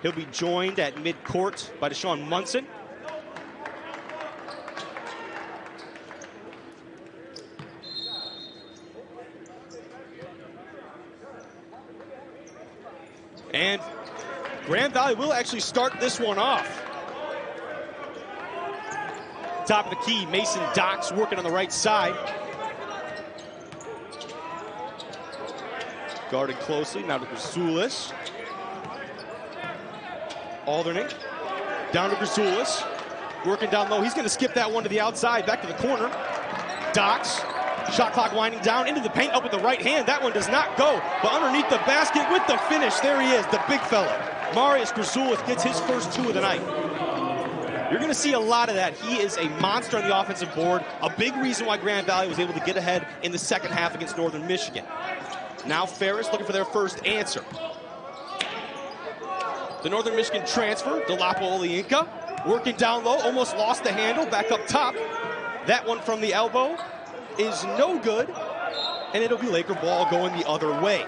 He'll be joined at mid-court by Deshaun Munson. And Grand Valley will actually start this one off. Top of the key, Mason Docks working on the right side. Guarded closely, now to Grazulis. Alderney, down to Grazulis. Working down low, he's gonna skip that one to the outside, back to the corner. Docks, shot clock winding down, into the paint, up with the right hand. That one does not go, but underneath the basket with the finish, there he is, the big fella. Marius Grazulis gets his first 2 of the night. You're going to see a lot of that. He is a monster on the offensive board. A big reason why Grand Valley was able to get ahead in the second half against Northern Michigan. Now Ferris looking for their first answer. The Northern Michigan transfer, Delapo Oliinka, working down low, almost lost the handle, back up top. That one from the elbow is no good, and it'll be Laker ball going the other way.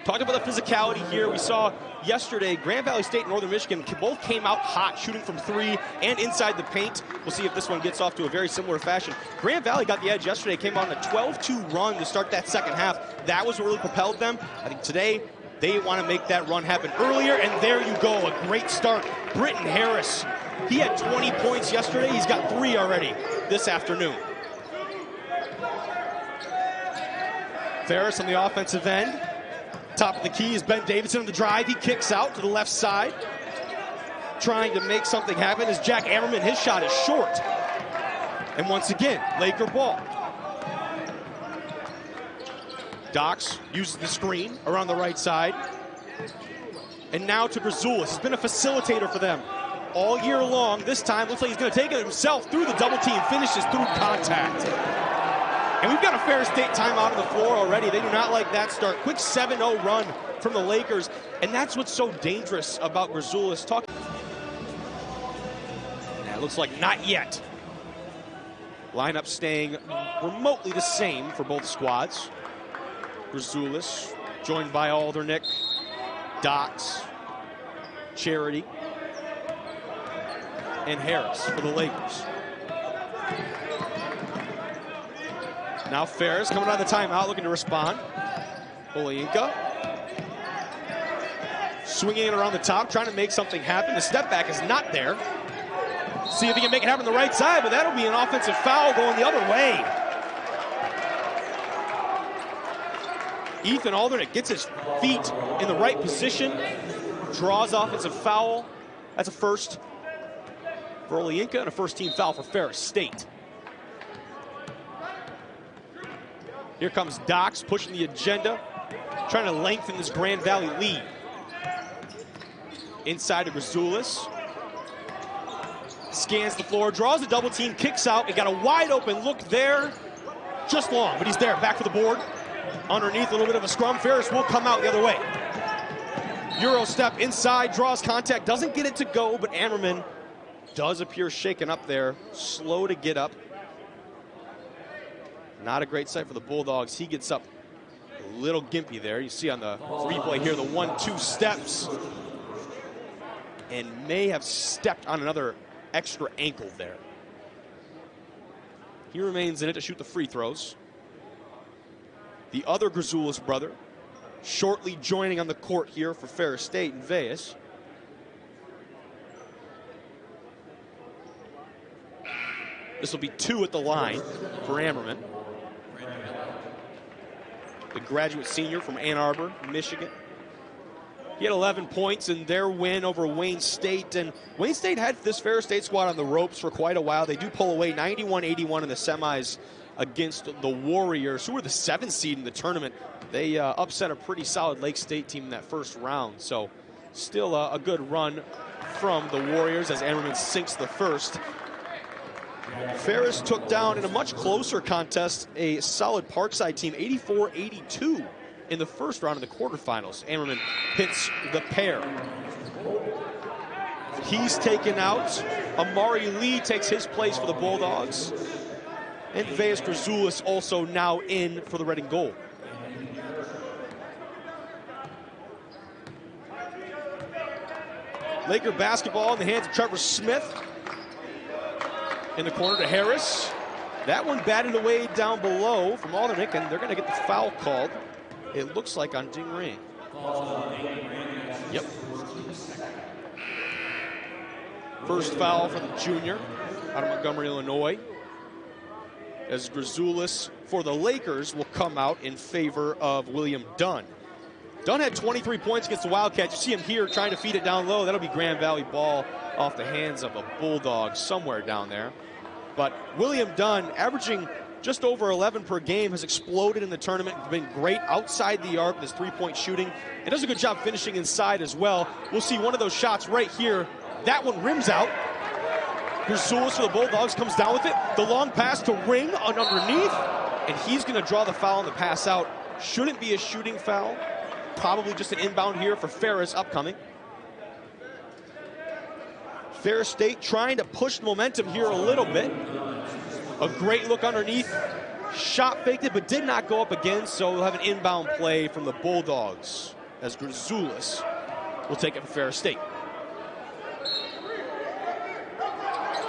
Talking about the physicality here, we saw yesterday Grand Valley State and Northern Michigan both came out hot, shooting from 3 and inside the paint. We'll see if this one gets off to a very similar fashion. Grand Valley got the edge yesterday, came on a 12-2 run to start that second half. That was what really propelled them. I think today they want to make that run happen earlier, and there you go, a great start. Britton Harris, he had 20 points yesterday. He's got 3 already this afternoon. Ferris on the offensive end. Top of the key is Ben Davidson on the drive. He kicks out to the left side, trying to make something happen as Jack Ammerman, his shot is short. And once again, Laker ball. Docks uses the screen around the right side. And now to Grazulis. He's been a facilitator for them all year long. This time, looks like he's going to take it himself through the double team, finishes through contact. And we've got a Ferris State timeout on the floor already. They do not like that start. Quick 7-0 run from the Lakers. And that's what's so dangerous about Grazulis. It looks like not yet. Lineup staying remotely the same for both squads. Grazulis joined by Alderney, Docks, Charity, and Harris for the Lakers. Now Ferris coming out of the timeout, looking to respond. Oliinka swinging it around the top, trying to make something happen. The step back is not there. See if he can make it happen on the right side, but that'll be an offensive foul going the other way. Ethan Alderney gets his feet in the right position, draws offensive foul. That's a first for Oliinka and a first-team foul for Ferris State. Here comes Docks pushing the agenda, trying to lengthen this Grand Valley lead. Inside to Grazulis. Scans the floor, draws a double team, kicks out, and got a wide open look there. Just long, but he's there, back for the board. Underneath, a little bit of a scrum. Ferris will come out the other way. Euro step inside, draws contact, doesn't get it to go, but Ammerman does appear shaken up there, slow to get up. Not a great sight for the Bulldogs. He gets up a little gimpy there. You see on the replay here the 1-2 steps. And may have stepped on another extra ankle there. He remains in it to shoot the free throws. The other Grazulis brother shortly joining on the court here for Ferris State and Vejas. This will be 2 at the line for Ammerman. The graduate senior from Ann Arbor, Michigan. He had 11 points in their win over Wayne State. And Wayne State had this Ferris State squad on the ropes for quite a while. They do pull away 91-81 in the semis against the Warriors, who were the 7th seed in the tournament. They upset a pretty solid Lake State team in that first round. So still a good run from the Warriors as Ammerman sinks the first. Ferris took down in a much closer contest a solid Parkside team, 84-82 in the first round of the quarterfinals. Ammerman hits the pair. He's taken out. Amari Lee takes his place for the Bulldogs. And Vejas Grazulis also now in for the red and gold. Laker basketball in the hands of Trevor Smith. In the corner to Harris. That one batted away down below from Aldernick, and they're going to get the foul called. It looks like on Ding Ring. Yep. First foul for the junior out of Montgomery, Illinois. As Grazulis for the Lakers will come out in favor of William Dunn. Dunn had 23 points against the Wildcats. You see him here trying to feed it down low. That'll be Grand Valley ball off the hands of a Bulldog somewhere down there. But William Dunn, averaging just over 11 per game, has exploded in the tournament, been great outside the arc with his three-point shooting, and does a good job finishing inside as well. We'll see one of those shots right here. That one rims out. Grazulis for the Bulldogs comes down with it. The long pass to Ring underneath, and he's going to draw the foul on the pass out. Shouldn't be a shooting foul. Probably just an inbound here for Ferris upcoming. Ferris State trying to push the momentum here a little bit. A great look underneath. Shot faked it, but did not go up again, so we'll have an inbound play from the Bulldogs as Grazulis will take it for Ferris State.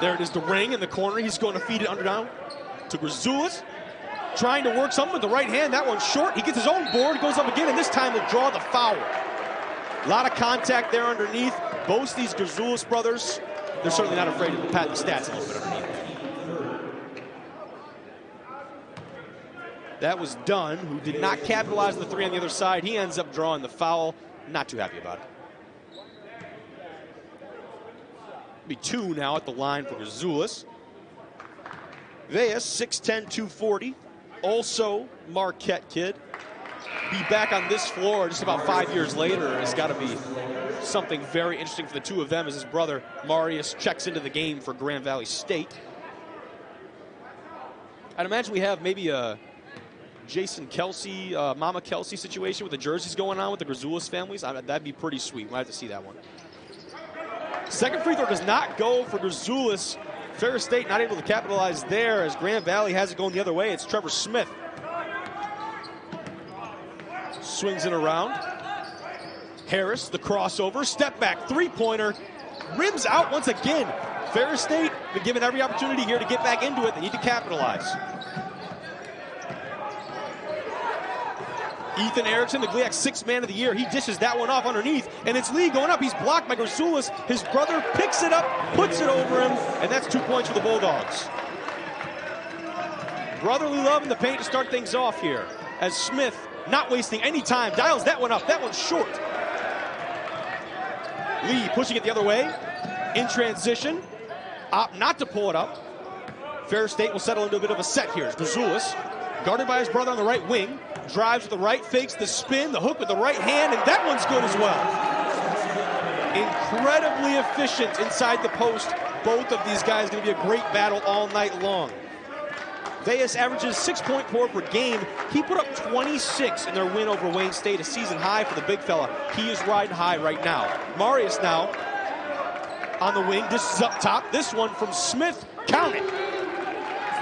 There it is, the Ring in the corner. He's going to feed it under down to Grazulis. Trying to work something with the right hand. That one's short. He gets his own board, goes up again, and this time he'll draw the foul. A lot of contact there underneath. Both these Grazulis brothers, they're certainly not afraid to pad the stats a little bit underneath. That was Dunn, who did not capitalize on the three on the other side. He ends up drawing the foul. Not too happy about it. Be two now at the line for Grazulis. Vejas, 6'10", 240. Also Marquette kid. Be back on this floor just about 5 years later. It's got to be something very interesting for the two of them as his brother Marius checks into the game for Grand Valley State. I'd imagine we have maybe a Jason Kelsey, Mama Kelsey situation with the jerseys going on with the Grazulis families. That'd be pretty sweet. We'll have to see that one. Second free throw does not go for Grazulis. Ferris State not able to capitalize there as Grand Valley has it going the other way. It's Trevor Smith. Swings it around. Harris, the crossover, step back, three-pointer, rims out once again. Ferris State been given every opportunity here to get back into it. They need to capitalize. Ethan Erickson, the GLIAC sixth man of the year, he dishes that one off underneath, and it's Lee going up. He's blocked by Grazulis. His brother picks it up, puts it over him, and that's 2 points for the Bulldogs. Brotherly love in the paint to start things off here, as Smith, not wasting any time, dials that one up. That one's short. Lee pushing it the other way, in transition, opt not to pull it up. Ferris State will settle into a bit of a set here. Grazulis, guarded by his brother on the right wing, drives with the right, fakes the spin, the hook with the right hand, and that one's good as well. Incredibly efficient inside the post. Both of these guys going to be a great battle all night long. Vejas averages 6.4 per game. He put up 26 in their win over Wayne State, a season high for the big fella. He is riding high right now. Marius now on the wing. This is up top. This one from Smith. Count it.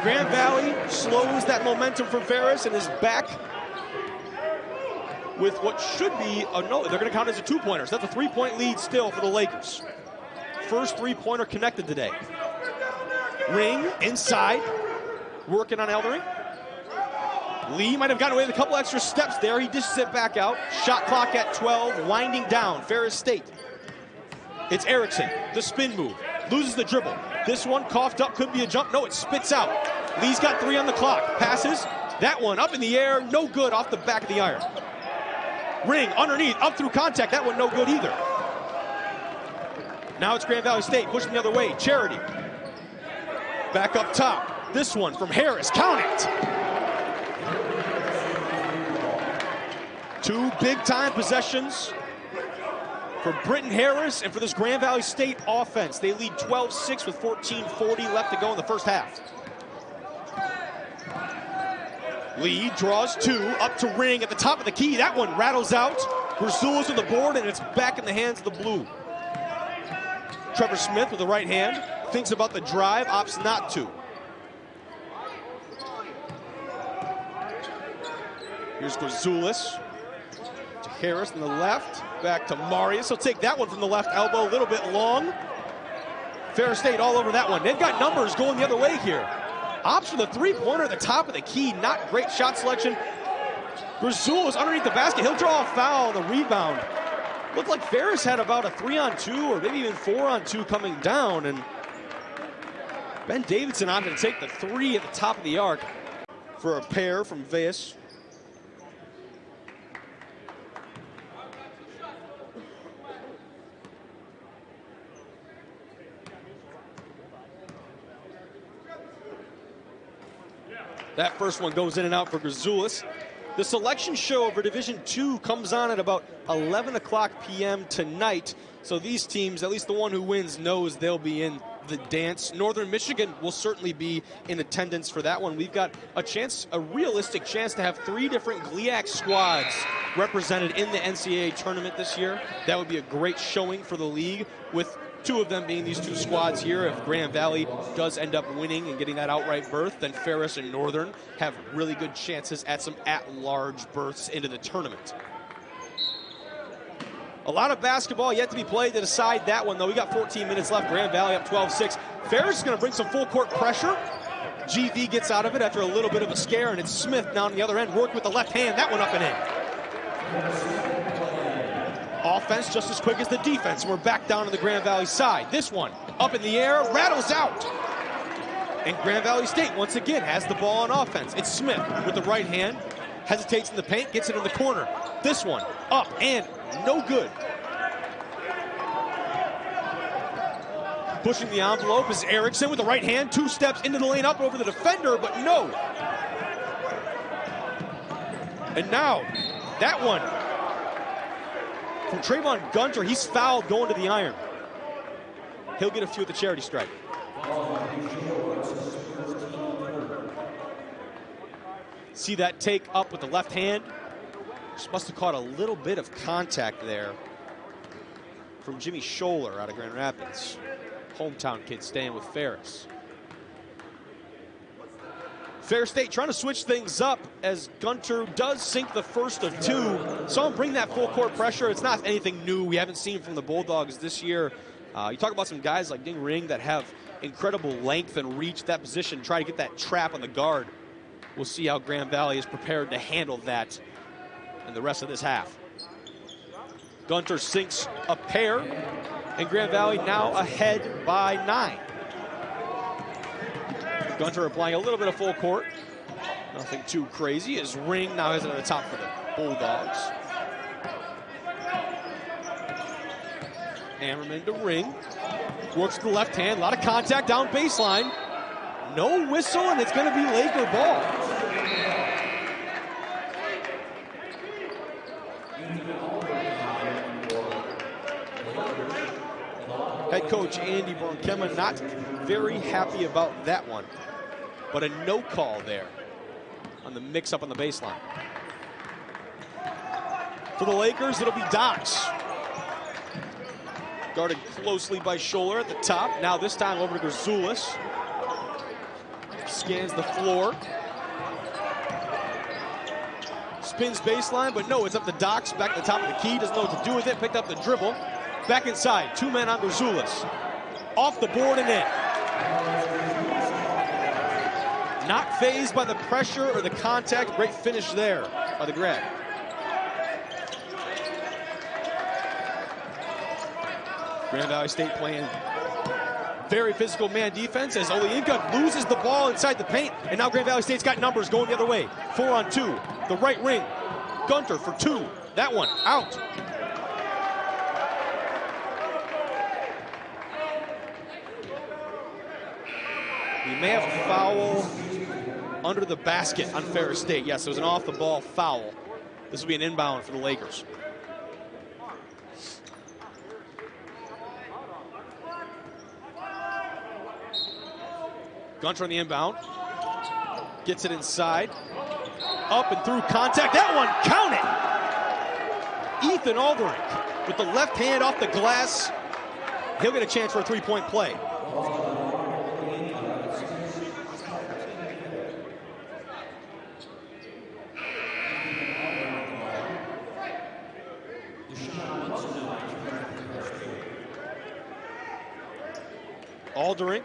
Grand Valley slows that momentum from Ferris and is back with what should be a no. They're going to count as a two-pointer. So that's a three-point lead still for the Lakers. First three-pointer connected today. Ring inside, working on Eldering. Lee might have gotten away with a couple extra steps there. He dishes it back out. Shot clock at 12, winding down. Ferris State. It's Erickson, the spin move. Loses the dribble. This one coughed up, could be a jump. No, it spits out. Lee's got 3 on the clock. Passes. That one up in the air, no good, off the back of the iron. Ring underneath, up through contact. That one no good either. Now it's Grand Valley State pushing the other way. Charity. Back up top. This one from Harris. Count it. 2 big-time possessions for Britton Harris and for this Grand Valley State offense. They lead 12-6 with 14:40 left to go in the first half. Lee draws 2, up to Ring at the top of the key. That one rattles out. Grazulis with the board, and it's back in the hands of the blue. Trevor Smith with the right hand. Thinks about the drive, opts not to. Here's Grazulis to Harris on the left. Back to Marius. He'll take that one from the left elbow, a little bit long. Ferris State all over that one. They've got numbers going the other way here. Opts for the three-pointer at the top of the key. Not great shot selection. Grazulis underneath the basket. He'll draw a foul on the rebound. Looked like Ferris had about a 3-on-2 or maybe even 4-on-2 coming down. And Ben Davidson opted to take the three at the top of the arc for a pair from Vejas. That first one goes in and out for Grazulis. The selection show for Division II comes on at about 11 o'clock p.m. tonight. So these teams, at least the one who wins, knows they'll be in the dance. Northern Michigan will certainly be in attendance for that one. We've got a chance, a realistic chance to have 3 different GLIAC squads represented in the NCAA tournament this year. That would be a great showing for the league, with 2 of them being these 2 squads here. If Grand Valley does end up winning and getting that outright berth, then Ferris and Northern have really good chances at some at-large berths into the tournament. A lot of basketball yet to be played to decide that one, though. We got 14 minutes left. Grand Valley up 12-6. Ferris is going to bring some full-court pressure. GV gets out of it after a little bit of a scare, and it's Smith down the other end, worked with the left hand. That one up and in. Offense just as quick as the defense. We're back down to the Grand Valley side. This one up in the air, rattles out. And Grand Valley State once again has the ball on offense. It's Smith with the right hand, hesitates in the paint, gets it in the corner. This one up and no good. Pushing the envelope is Erickson with the right hand, 2 steps into the lane, up over the defender, but no. And now that one from Trayvon Gunter. He's fouled going to the iron. He'll get a few at the charity stripe. See that take up with the left hand? Just must have caught a little bit of contact there from Jimmy Scholler out of Grand Rapids. Hometown kid staying with Ferris. Ferris State trying to switch things up as Gunter does sink the first of 2. Saw him bring that full court pressure. It's not anything new we haven't seen from the Bulldogs this year. You talk about some guys like Ding Ring that have incredible length and reach that position, try to get that trap on the guard. We'll see how Grand Valley is prepared to handle that in the rest of this half. Gunter sinks a pair, and Grand Valley now ahead by 9. Gunter applying a little bit of full court. Nothing too crazy as Ring now has it at the top for the Bulldogs. Hammerman to Ring. Works the left hand, a lot of contact down baseline. No whistle, and it's going to be Laker ball. Head coach Andy Bronkema not very happy about that one, but a no call there on the mix-up on the baseline. For the Lakers, it'll be Dox. Guarded closely by Scholler at the top. Now this time over to Grazulis. Scans the floor. Spins baseline, but no, it's up to Dox. Back at the top of the key, doesn't know what to do with it. Picked up the dribble. Back inside, 2 men on Grazulis. Off the board and in. Not fazed by the pressure or the contact. Great finish there by the grab. Grand Valley State playing very physical man defense as Olayinka loses the ball inside the paint, and now Grand Valley State's got numbers going the other way. 4 on 2, the right wing. Gunter for 2. That one out. We may have a foul under the basket on Ferris State. Yes, it was an off-the-ball foul. This will be an inbound for the Lakers. Gunter on the inbound. Gets it inside. Up and through contact. That one, count it! Ethan Aldrich with the left hand off the glass. He'll get a chance for a 3-point play. Aldering,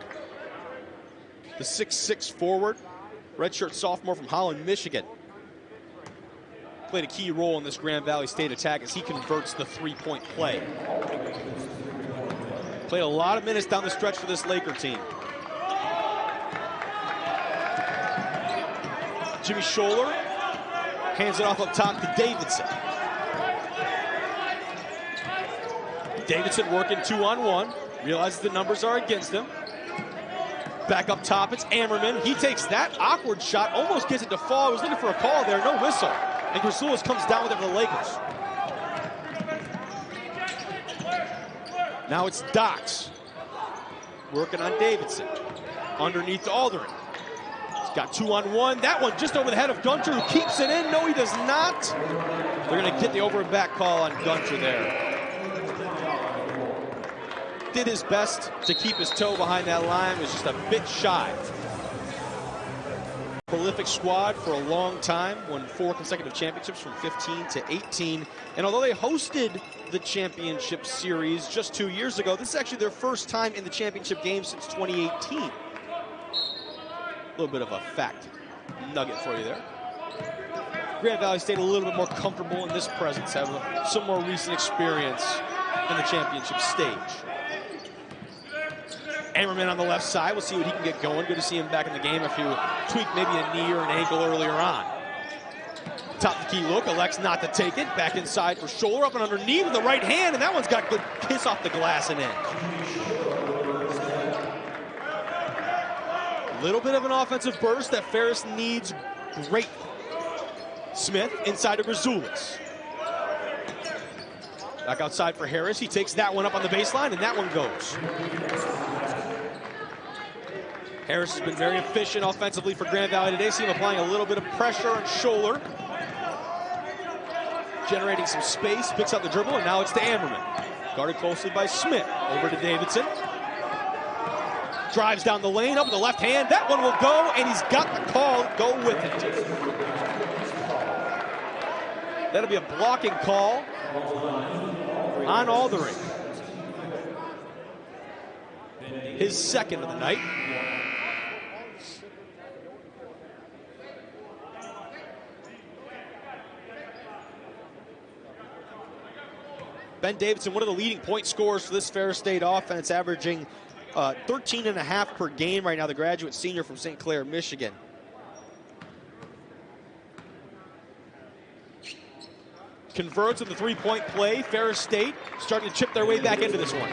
the 6'6" forward, redshirt sophomore from Holland, Michigan. Played a key role in this Grand Valley State attack as he converts the three-point play. Played a lot of minutes down the stretch for this Laker team. Jimmy Scholler hands it off up top to Davidson. Davidson working 2-on-1, realizes the numbers are against him. Back up top, it's Ammerman. He takes that awkward shot, almost gets it to fall. He was looking for a call there, no whistle. And Grazulis comes down with it for the Lakers. Now it's Dox working on Davidson. Underneath to Aldering. He's got 2-on-1. That one just over the head of Gunter, who keeps it in. No, he does not. They're going to get the over and back call on Gunter there. Did his best to keep his toe behind that line, was just a bit shy. Prolific squad for a long time, won 4 consecutive championships from 15 to 18. And although they hosted the championship series just 2 years ago, this is actually their first time in the championship game since 2018. A little bit of a fact nugget for you there. Grand Valley State a little bit more comfortable in this presence, have some more recent experience in the championship stage. Ammerman on the left side. We'll see what he can get going. Good to see him back in the game after he tweaked maybe a knee or an ankle earlier on. Top the key look, elects not to take it. Back inside for Scholler, up and underneath with the right hand, and that one's got good kiss off the glass and in. A little bit of an offensive burst that Ferris needs greatly. Smith inside to Grazulis. Back outside for Harris. He takes that one up on the baseline, and that one goes. Harris has been very efficient offensively for Grand Valley today. See him applying a little bit of pressure on Scholler. Generating some space, picks up the dribble, and now it's to Ammerman. Guarded closely by Smith. Over to Davidson. Drives down the lane, up with the left hand. That one will go, and he's got the call. Go with it. That'll be a blocking call on Aldering. His second of the night. Ben Davidson, one of the leading point scorers for this Ferris State offense, averaging 13.5 per game right now, the graduate senior from St. Clair, Michigan. Converts with the three-point play. Ferris State starting to chip their way back into this one.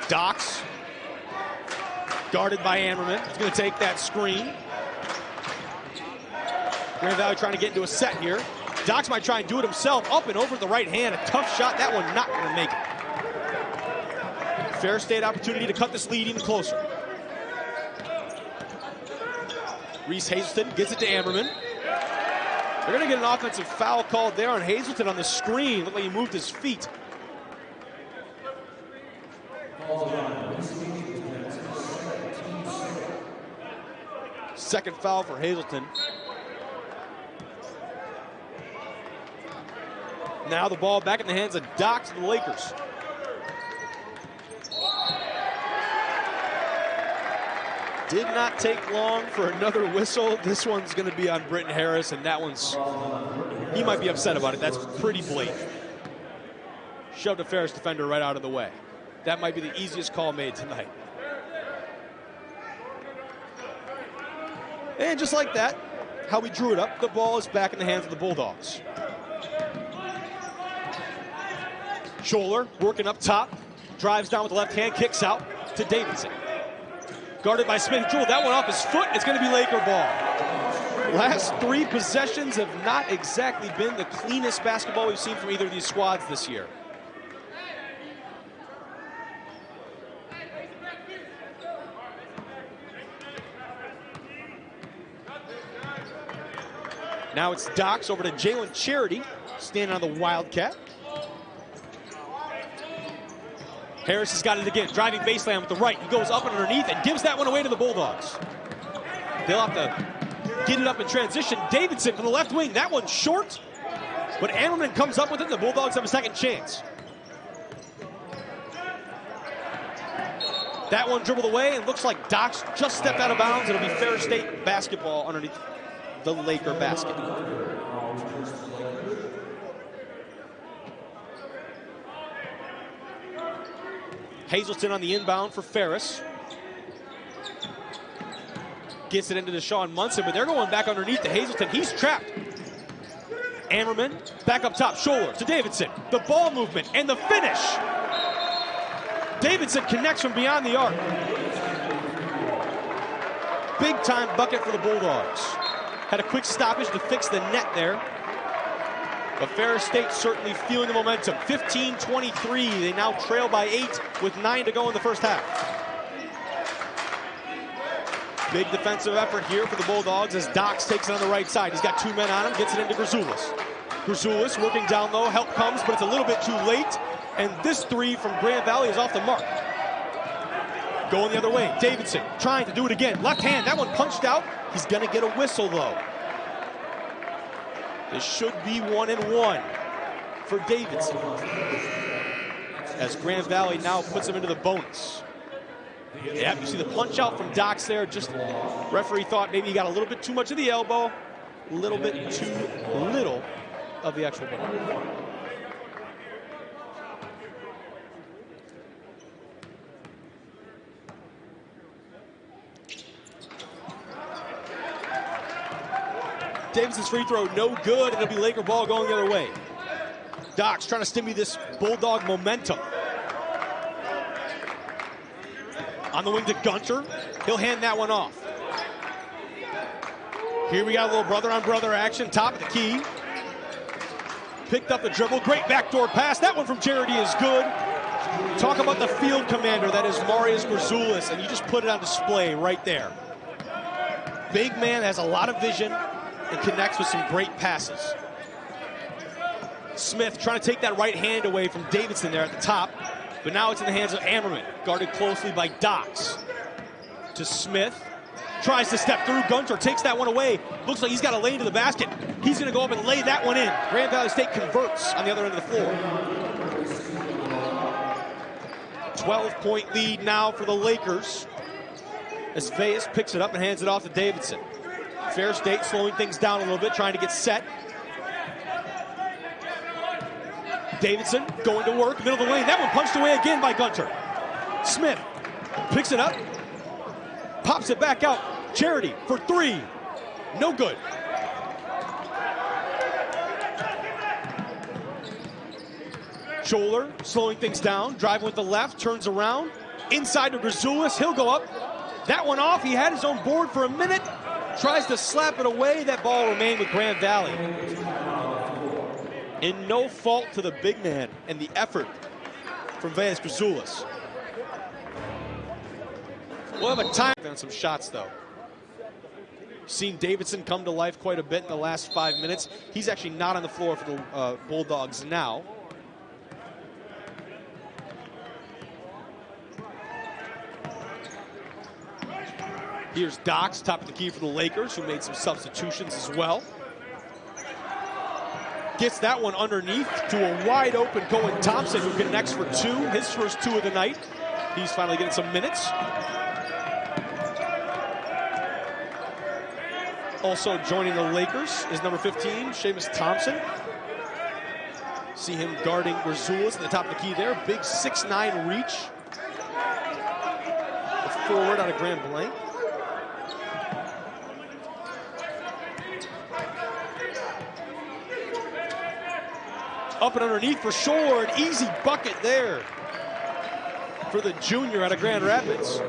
Dox, guarded by Ammerman. He's going to take that screen. Grand Valley trying to get into a set here. Dox might try and do it himself. Up and over the right hand. A tough shot. That one not going to make it. Ferris State opportunity to cut this lead even closer. Reese Hazelton gets it to Ammerman. They're going to get an offensive foul called there on Hazelton on the screen. Looked like he moved his feet. Second foul for Hazelton. Now the ball back in the hands of Dox of the Lakers. Did not take long for another whistle. This one's going to be on Britton Harris, and that one's, he might be upset about it. That's pretty blatant. Shoved a Ferris defender right out of the way. That might be the easiest call made tonight. And just like that, how we drew it up, the ball is back in the hands of the Bulldogs. Scholler working up top, drives down with the left hand, kicks out to Davidson. Guarded by Smith. Drew that one off his foot. It's going to be Laker ball. Last 3 possessions have not exactly been the cleanest basketball we've seen from either of these squads this year. Now it's Dox over to Jalen Charity, standing on the Wildcat. Harris has got it again, driving baseline with the right. He goes up and underneath and gives that one away to the Bulldogs. They'll have to get it up in transition. Davidson from the left wing, that one's short. But Ammerman comes up with it. The Bulldogs have a second chance. That one dribbled away, and looks like Doc's just stepped out of bounds. It'll be Ferris State basketball underneath the Laker basket. Hazelton on the inbound for Ferris. Gets it into Deshaun Munson, but they're going back underneath to Hazelton. He's trapped. Ammerman back up top, shoulder to Davidson. The ball movement and the finish. Davidson connects from beyond the arc. Big time bucket for the Bulldogs. Had a quick stoppage to fix the net there. But Ferris State certainly feeling the momentum. 15-23, they now trail by 8 with 9 to go in the first half. Big defensive effort here for the Bulldogs as Dox takes it on the right side. He's got 2 men on him, gets it into Grazulis. Grazulis working down low, help comes, but it's a little bit too late. And this 3 from Grand Valley is off the mark. Going the other way, Davidson trying to do it again. Left hand, that one punched out. He's gonna get a whistle though. This should be 1 and 1 for Davidson. As Grand Valley now puts him into the bonus. Yeah, you see the punch out from Dox there. Just referee thought maybe he got a little bit too much of the elbow, a little bit too little of the actual ball. Davidson's free throw, no good, and it'll be Laker ball going the other way. Dox trying to stimulate this Bulldog momentum. On the wing to Gunter. He'll hand that one off. Here we got a little brother-on-brother action. Top of the key. Picked up the dribble. Great backdoor pass. That one from Charity is good. Talk about the field commander. That is Marius Grazulis, and you just put it on display right there. Big man, has a lot of vision and connects with some great passes. Smith trying to take that right hand away from Davidson there at the top. But now it's in the hands of Ammerman, guarded closely by Dox. To Smith, tries to step through. Gunter takes that one away. Looks like he's got a lane to the basket. He's going to go up and lay that one in. Grand Valley State converts on the other end of the floor. 12-point lead now for the Lakers as Vejas picks it up and hands it off to Davidson. Ferris State slowing things down a little bit, trying to get set. Davidson going to work, middle of the lane. That one punched away again by Gunter. Smith picks it up, pops it back out. Charity for 3. No good. Scholler slowing things down, driving with the left, turns around. Inside to Grazulis, he'll go up. That one off, he had his own board for a minute. Tries to slap it away. That ball remained with Grand Valley. In no fault to the big man and the effort from Vejas Grazulis. We'll have a time on some shots, though. Seen Davidson come to life quite a bit in the last 5 minutes. He's actually not on the floor for the Bulldogs now. Here's Dox, top of the key for the Lakers, who made some substitutions as well. Gets that one underneath to a wide open Cohen Thompson, who connects for 2, his first 2 of the night. He's finally getting some minutes. Also joining the Lakers is number 15, Seamus Thompson. See him guarding Grazulis at the top of the key there. Big 6'9" reach. A forward out of Grand Blanc. Up and underneath for Scholler, an easy bucket there for the junior out of Grand Rapids.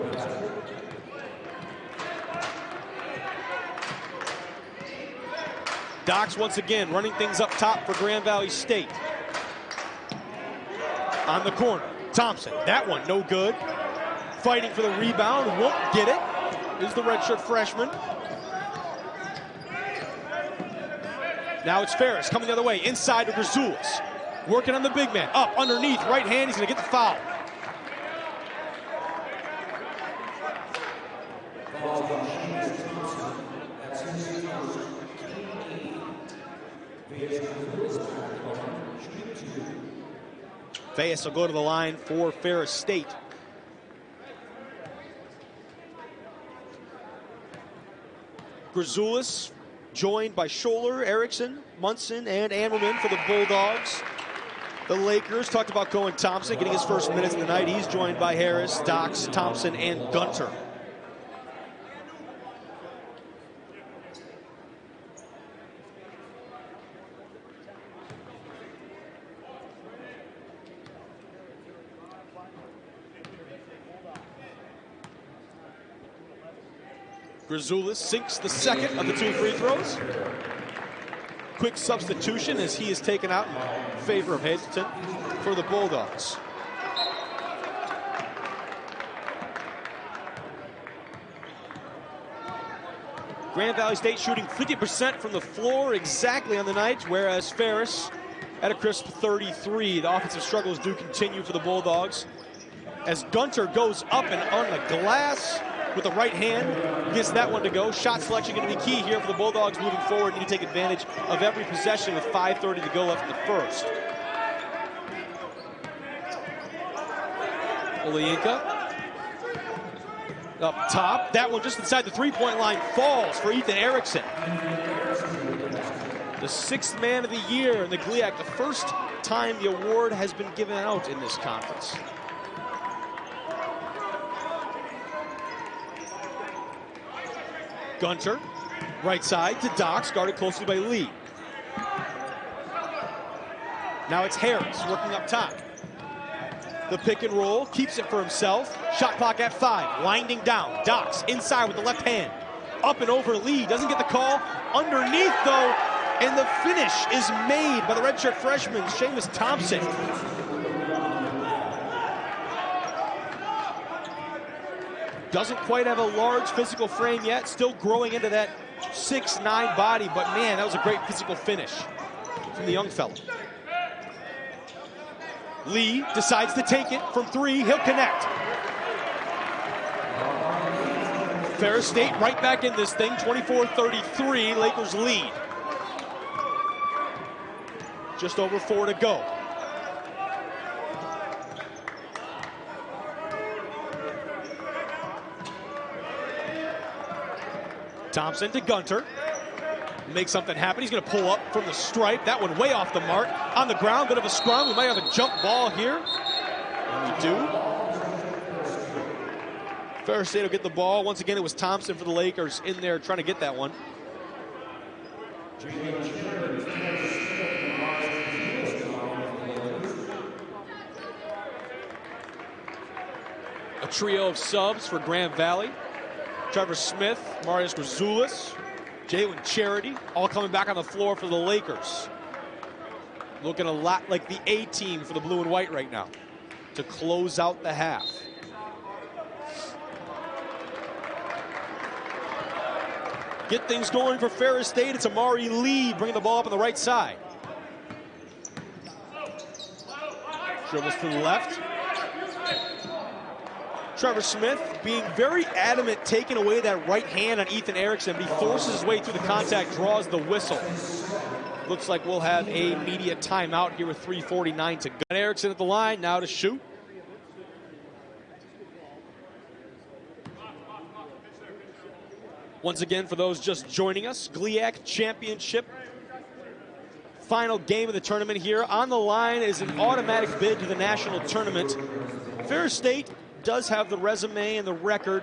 Dox once again running things up top for Grand Valley State. On the corner, Thompson, that one no good. Fighting for the rebound, won't get it. Is the redshirt freshman. Now it's Ferris coming the other way, inside to Grazulis. Working on the big man, up, underneath, right hand, he's gonna get the foul. Vejas will go to the line for Ferris State. Grazulis joined by Scholler, Erickson, Munson, and Ammerman for the Bulldogs. The Lakers talked about Cohen Thompson getting his first minutes of the night. He's joined by Harris, Dox, Thompson, and Gunter. Grazulis sinks the second of the 2 free throws. Quick substitution as he is taken out in favor of Hazleton for the Bulldogs. Grand Valley State shooting 50% from the floor exactly on the night, whereas Ferris at a crisp 33. The offensive struggles do continue for the Bulldogs as Gunter goes up and on the glass with the right hand, gets that one to go. Shot selection going to be key here for the Bulldogs moving forward. Need to take advantage of every possession with 5:30 to go left in the first. Olienka up top. That one just inside the three-point line falls for Ethan Erickson. The 6th man of the year in the GLIAC, the first time the award has been given out in this conference. Gunter, right side to Dox, guarded closely by Lee. Now it's Harris working up top. The pick and roll, keeps it for himself. Shot clock at 5, winding down. Dox inside with the left hand. Up and over Lee, doesn't get the call. Underneath though, and the finish is made by the redshirt freshman, Seamus Thompson. Doesn't quite have a large physical frame yet, still growing into that 6'9" body, but man, that was a great physical finish from the young fella. Lee decides to take it from 3, he'll connect. Ferris State right back in this thing, 24-33, Lakers lead. Just over 4 to go. Thompson to Gunter. Make something happen. He's going to pull up from the stripe. That one way off the mark. On the ground, bit of a scrum. We might have a jump ball here. And we do. Ferris State will get the ball. Once again, it was Thompson for the Lakers in there trying to get that one. A trio of subs for Grand Valley. Trevor Smith, Marius Grazulis, Jalen Charity, all coming back on the floor for the Lakers. Looking a lot like the A team for the blue and white right now to close out the half. Get things going for Ferris State. It's Amari Lee bringing the ball up on the right side. Dribbles to the left. Trevor Smith being very adamant, taking away that right hand on Ethan Erickson, but he forces his way through the contact, draws the whistle. Looks like we'll have a media timeout here with 3:49 to go. Erickson at the line, now to shoot. Once again, for those just joining us, GLIAC Championship. Final game of the tournament here. On the line is an automatic bid to the national tournament. Ferris State does have the resume and the record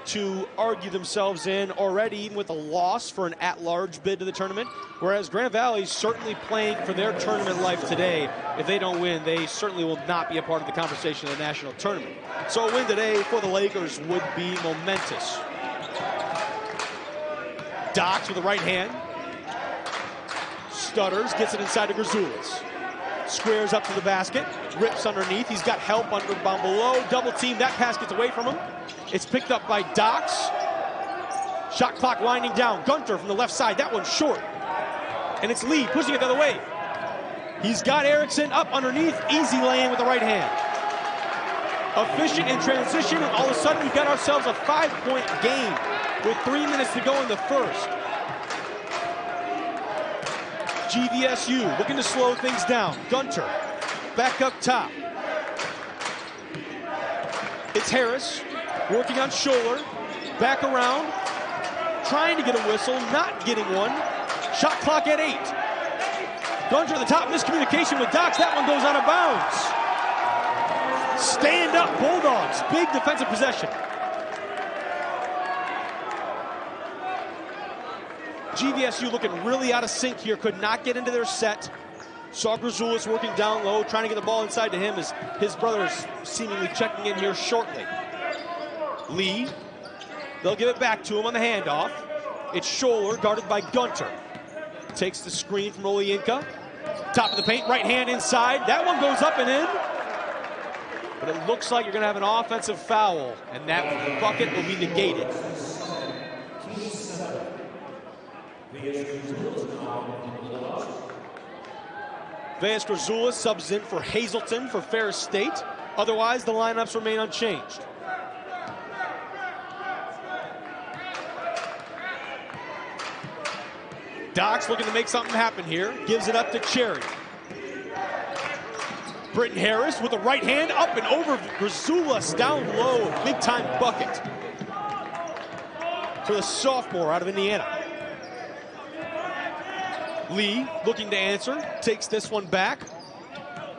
to argue themselves in already, even with a loss for an at-large bid to the tournament, whereas Grand Valley's certainly playing for their tournament life today. If they don't win, they certainly will not be a part of the conversation of the national tournament. So a win today for the Lakers would be momentous. Dox with the right hand. Stutters, gets it inside to Grazulis. Squares up to the basket, rips underneath. He's got help down below. Double team, that pass gets away from him. It's picked up by Dox. Shot clock winding down. Gunter from the left side, that one's short. And it's Lee pushing it the other way. He's got Erickson up underneath. Easy lay-in with the right hand. Efficient in transition, and all of a sudden we've got ourselves a 5-point game with 3 minutes to go in the first. GVSU looking to slow things down. Gunter back up top. It's Harris working on Scholler. Back around, trying to get a whistle, not getting one. Shot clock at 8. Gunter at the top, miscommunication with Dox. That one goes out of bounds. Stand up, Bulldogs. Big defensive possession. GVSU looking really out of sync here. Could not get into their set. Saw Grazulis working down low, trying to get the ball inside to him as his brother is seemingly checking in here shortly. Lee, they'll give it back to him on the handoff. It's Scholler, guarded by Gunter. Takes the screen from Olayinka. Top of the paint, right hand inside. That one goes up and in. But it looks like you're going to have an offensive foul, and that bucket will be negated. Vejas Grazulis subs in for Hazelton for Ferris State. Otherwise, the lineups remain unchanged. Dox looking to make something happen here. Gives it up to Charity. Britton Harris with the right hand up and over Grazulis down low. Big time bucket for the sophomore out of Indiana. Lee looking to answer. Takes this one back.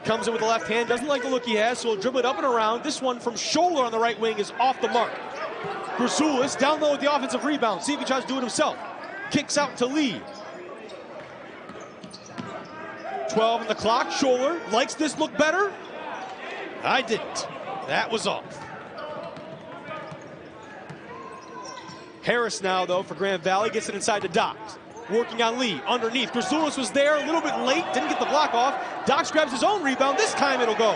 Comes in with the left hand. Doesn't like the look he has, so he'll dribble it up and around. This one from Scholler on the right wing is off the mark. Grazulis down low with the offensive rebound. See if he tries to do it himself. Kicks out to Lee. 12 on the clock. Scholler likes this look better. I didn't. That was off. Harris now, though, for Grand Valley. Gets it inside to Dox. Working on Lee. Underneath. Grazulis was there. A little bit late. Didn't get the block off. Dox grabs his own rebound. This time it'll go.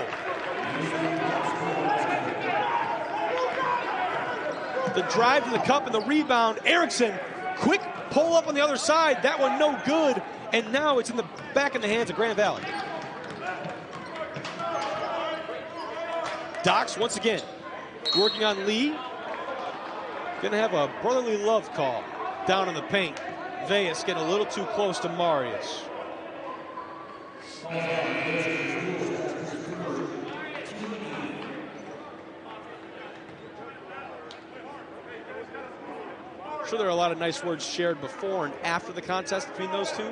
The drive to the cup and the rebound. Erickson. Quick pull up on the other side. That one no good. And now it's in the back in the hands of Grand Valley. Dox once again working on Lee. Gonna have a brotherly love call down in the paint. Vejas getting a little too close to Marius. Sure, there are a lot of nice words shared before and after the contest between those two.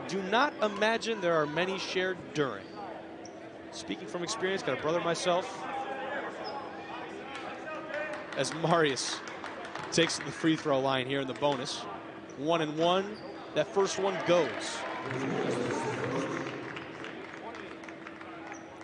Do not imagine there are many shared during. Speaking from experience, got a brother myself. As Marius takes the free throw line here in the bonus. 1-1. That first one goes.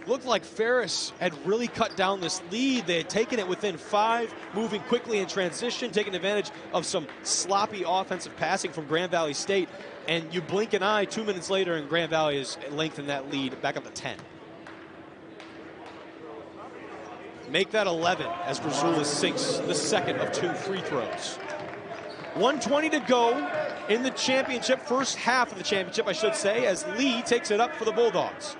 Looked like Ferris had really cut down this lead. They had taken it within 5, moving quickly in transition, taking advantage of some sloppy offensive passing from Grand Valley State. And you blink an eye 2 minutes later, and Grand Valley has lengthened that lead back up to 10. Make that 11 as Grazulis sinks the second of 2 free throws. 1:20 to go in the championship, first half of the championship, I should say, as Lee takes it up for the Bulldogs.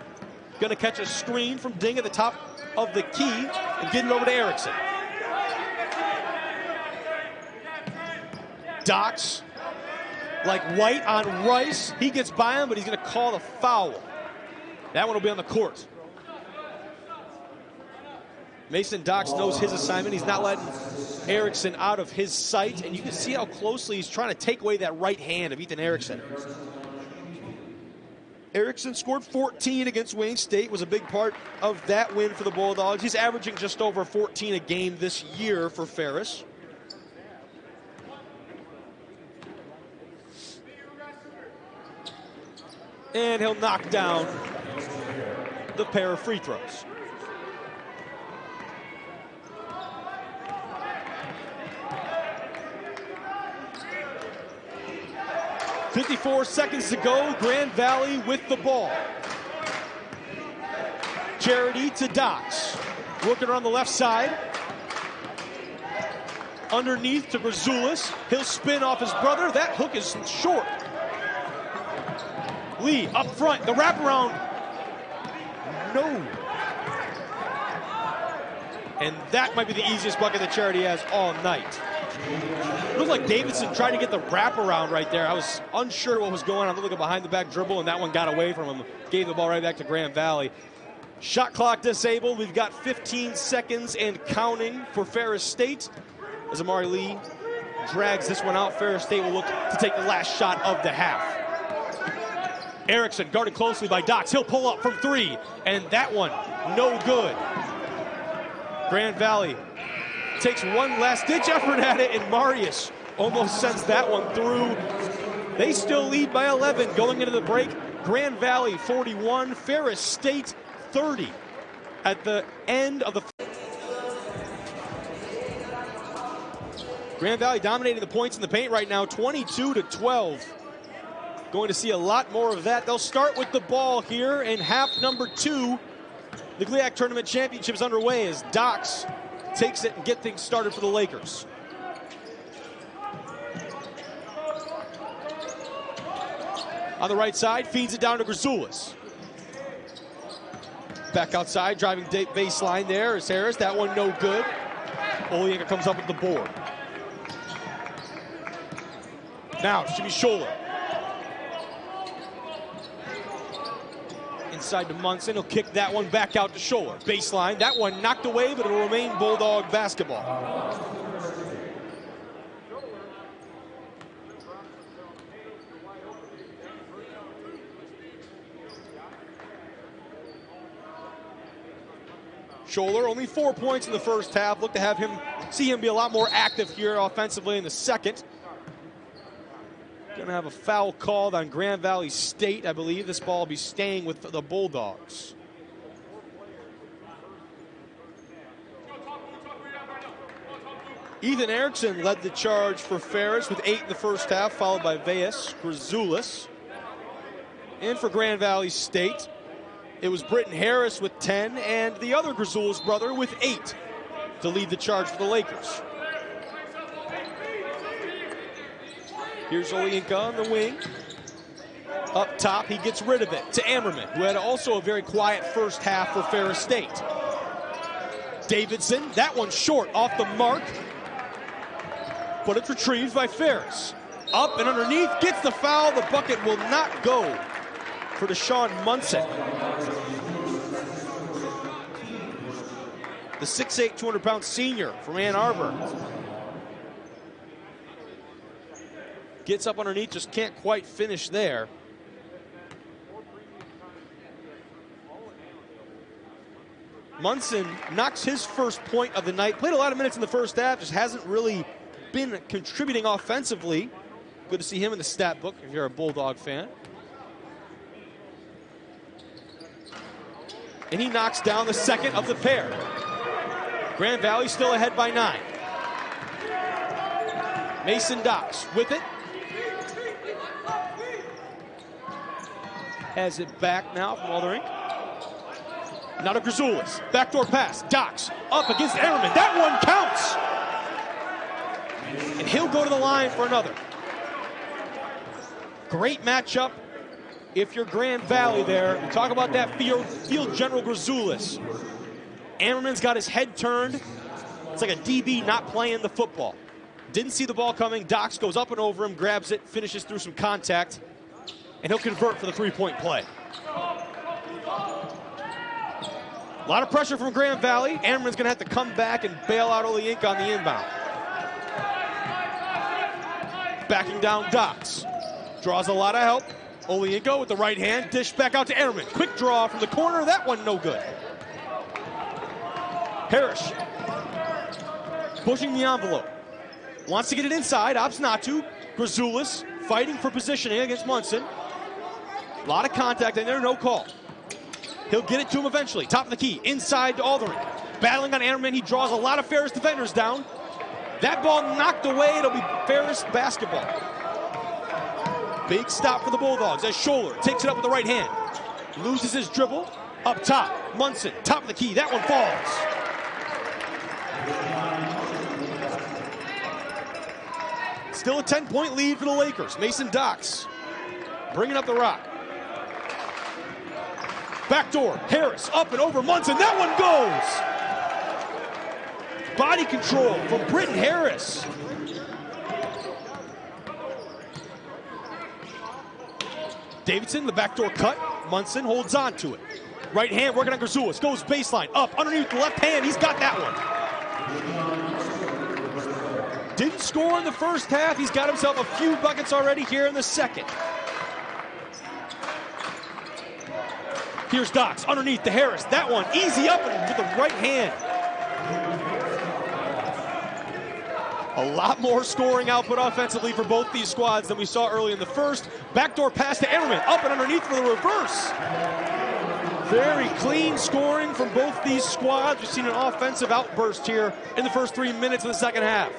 Going to catch a screen from Ding at the top of the key and get it over to Erickson. Dox, like White on Rice. He gets by him, but he's going to call the foul. That one will be on the court. Mason Dox knows his assignment. He's not letting Erickson out of his sight, and you can see how closely he's trying to take away that right hand of Ethan Erickson. Erickson scored 14 against Wayne State, was a big part of that win for the Bulldogs. He's averaging just over 14 a game this year for Ferris. And he'll knock down the pair of free throws. .54 seconds to go. Grand Valley with the ball. Charity to Dox. Working around the left side. Underneath to Grazulis. He'll spin off his brother. That hook is short. Lee up front. The wraparound. No. And that might be the easiest bucket that Charity has all night. It looked like Davidson tried to get the wraparound right there. I was unsure what was going on. I looked like a behind-the-back dribble, and that one got away from him. Gave the ball right back to Grand Valley. Shot clock disabled. We've got 15 seconds and counting for Ferris State. As Amari Lee drags this one out, Ferris State will look to take the last shot of the half. Erickson guarded closely by Dox. He'll pull up from 3, and that one no good. Grand Valley takes one last-ditch effort at it, and Marius almost sends that one through. They still lead by 11 going into the break. Grand Valley 41, Ferris State 30 at the end of the. Grand Valley dominating the points in the paint right now, 22-12. Going to see a lot more of that. They'll start with the ball here in half number 2. The GLIAC Tournament Championship is underway as Dox takes it and get things started for the Lakers. On the right side, feeds it down to Grazulis. Back outside, driving baseline there is Harris. That one no good. Olienka comes up with the board. Now, Jimmy Scholler. Inside to Munson. He'll kick that one back out to Scholler. Baseline. That one knocked away, but it'll remain Bulldog basketball. Scholler, only 4 points in the first half. Look to see him be a lot more active here offensively in the second. Going to have a foul called on Grand Valley State, I believe. This ball will be staying with the Bulldogs. Ethan Erickson led the charge for Ferris with 8 in the first half, followed by Vejas, Grazulis. And for Grand Valley State, it was Britton Harris with 10 and the other Grazulis brother with 8 to lead the charge for the Lakers. Here's Olienka on the wing. Up top, he gets rid of it to Ammerman, who had also a very quiet first half for Ferris State. Davidson, that one short off the mark, but it's retrieved by Ferris. Up and underneath, gets the foul. The bucket will not go for Deshaun Munson. The 6'8", 200-pound senior from Ann Arbor. Gets up underneath, just can't quite finish there. Munson knocks his first point of the night. Played a lot of minutes in the first half, just hasn't really been contributing offensively. Good to see him in the stat book if you're a Bulldog fan. And he knocks down the second of the pair. Grand Valley still ahead by 9. Mason Dox with it. Has it back now from Aldering. Now to Grazulis. Backdoor pass. Dox up against Ammerman. That one counts. And he'll go to the line for another. Great matchup if you're Grand Valley there. We talk about that field general Grazulis. Ammerman's got his head turned. It's like a DB not playing the football. Didn't see the ball coming. Dox goes up and over him, grabs it, finishes through some contact, and he'll convert for the three-point play. A lot of pressure from Grand Valley. Ammerman's going to have to come back and bail out Olienka on the inbound. Backing down Dox. Draws a lot of help. Olienka with the right hand. Dish back out to Ammerman. Quick draw from the corner. That one no good. Harris pushing the envelope. Wants to get it inside. Opts not to. Grazulis fighting for positioning against Munson. A lot of contact in there. No call. He'll get it to him eventually. Top of the key. Inside to Aldering. Battling on Ammerman. He draws a lot of Ferris defenders down. That ball knocked away. It'll be Ferris basketball. Big stop for the Bulldogs as Scholler takes it up with the right hand. Loses his dribble. Up top. Munson. Top of the key. That one falls. Still a 10-point lead for the Lakers. Mason Dox bringing up the rock. Backdoor. Harris up and over Munson. That one goes. Body control from Britton Harris. Davidson, the backdoor cut. Munson holds on to it. Right hand working on Grazulis. Goes baseline. Up underneath the left hand. He's got that one. Didn't score in the first half. He's got himself a few buckets already here in the second. Here's Dox underneath to Harris. That one easy up and with the right hand. A lot more scoring output offensively for both these squads than we saw early in the first. Backdoor pass to Emmerman, up and underneath for the reverse. Very clean scoring from both these squads. We've seen an offensive outburst here in the first 3 minutes of the second half.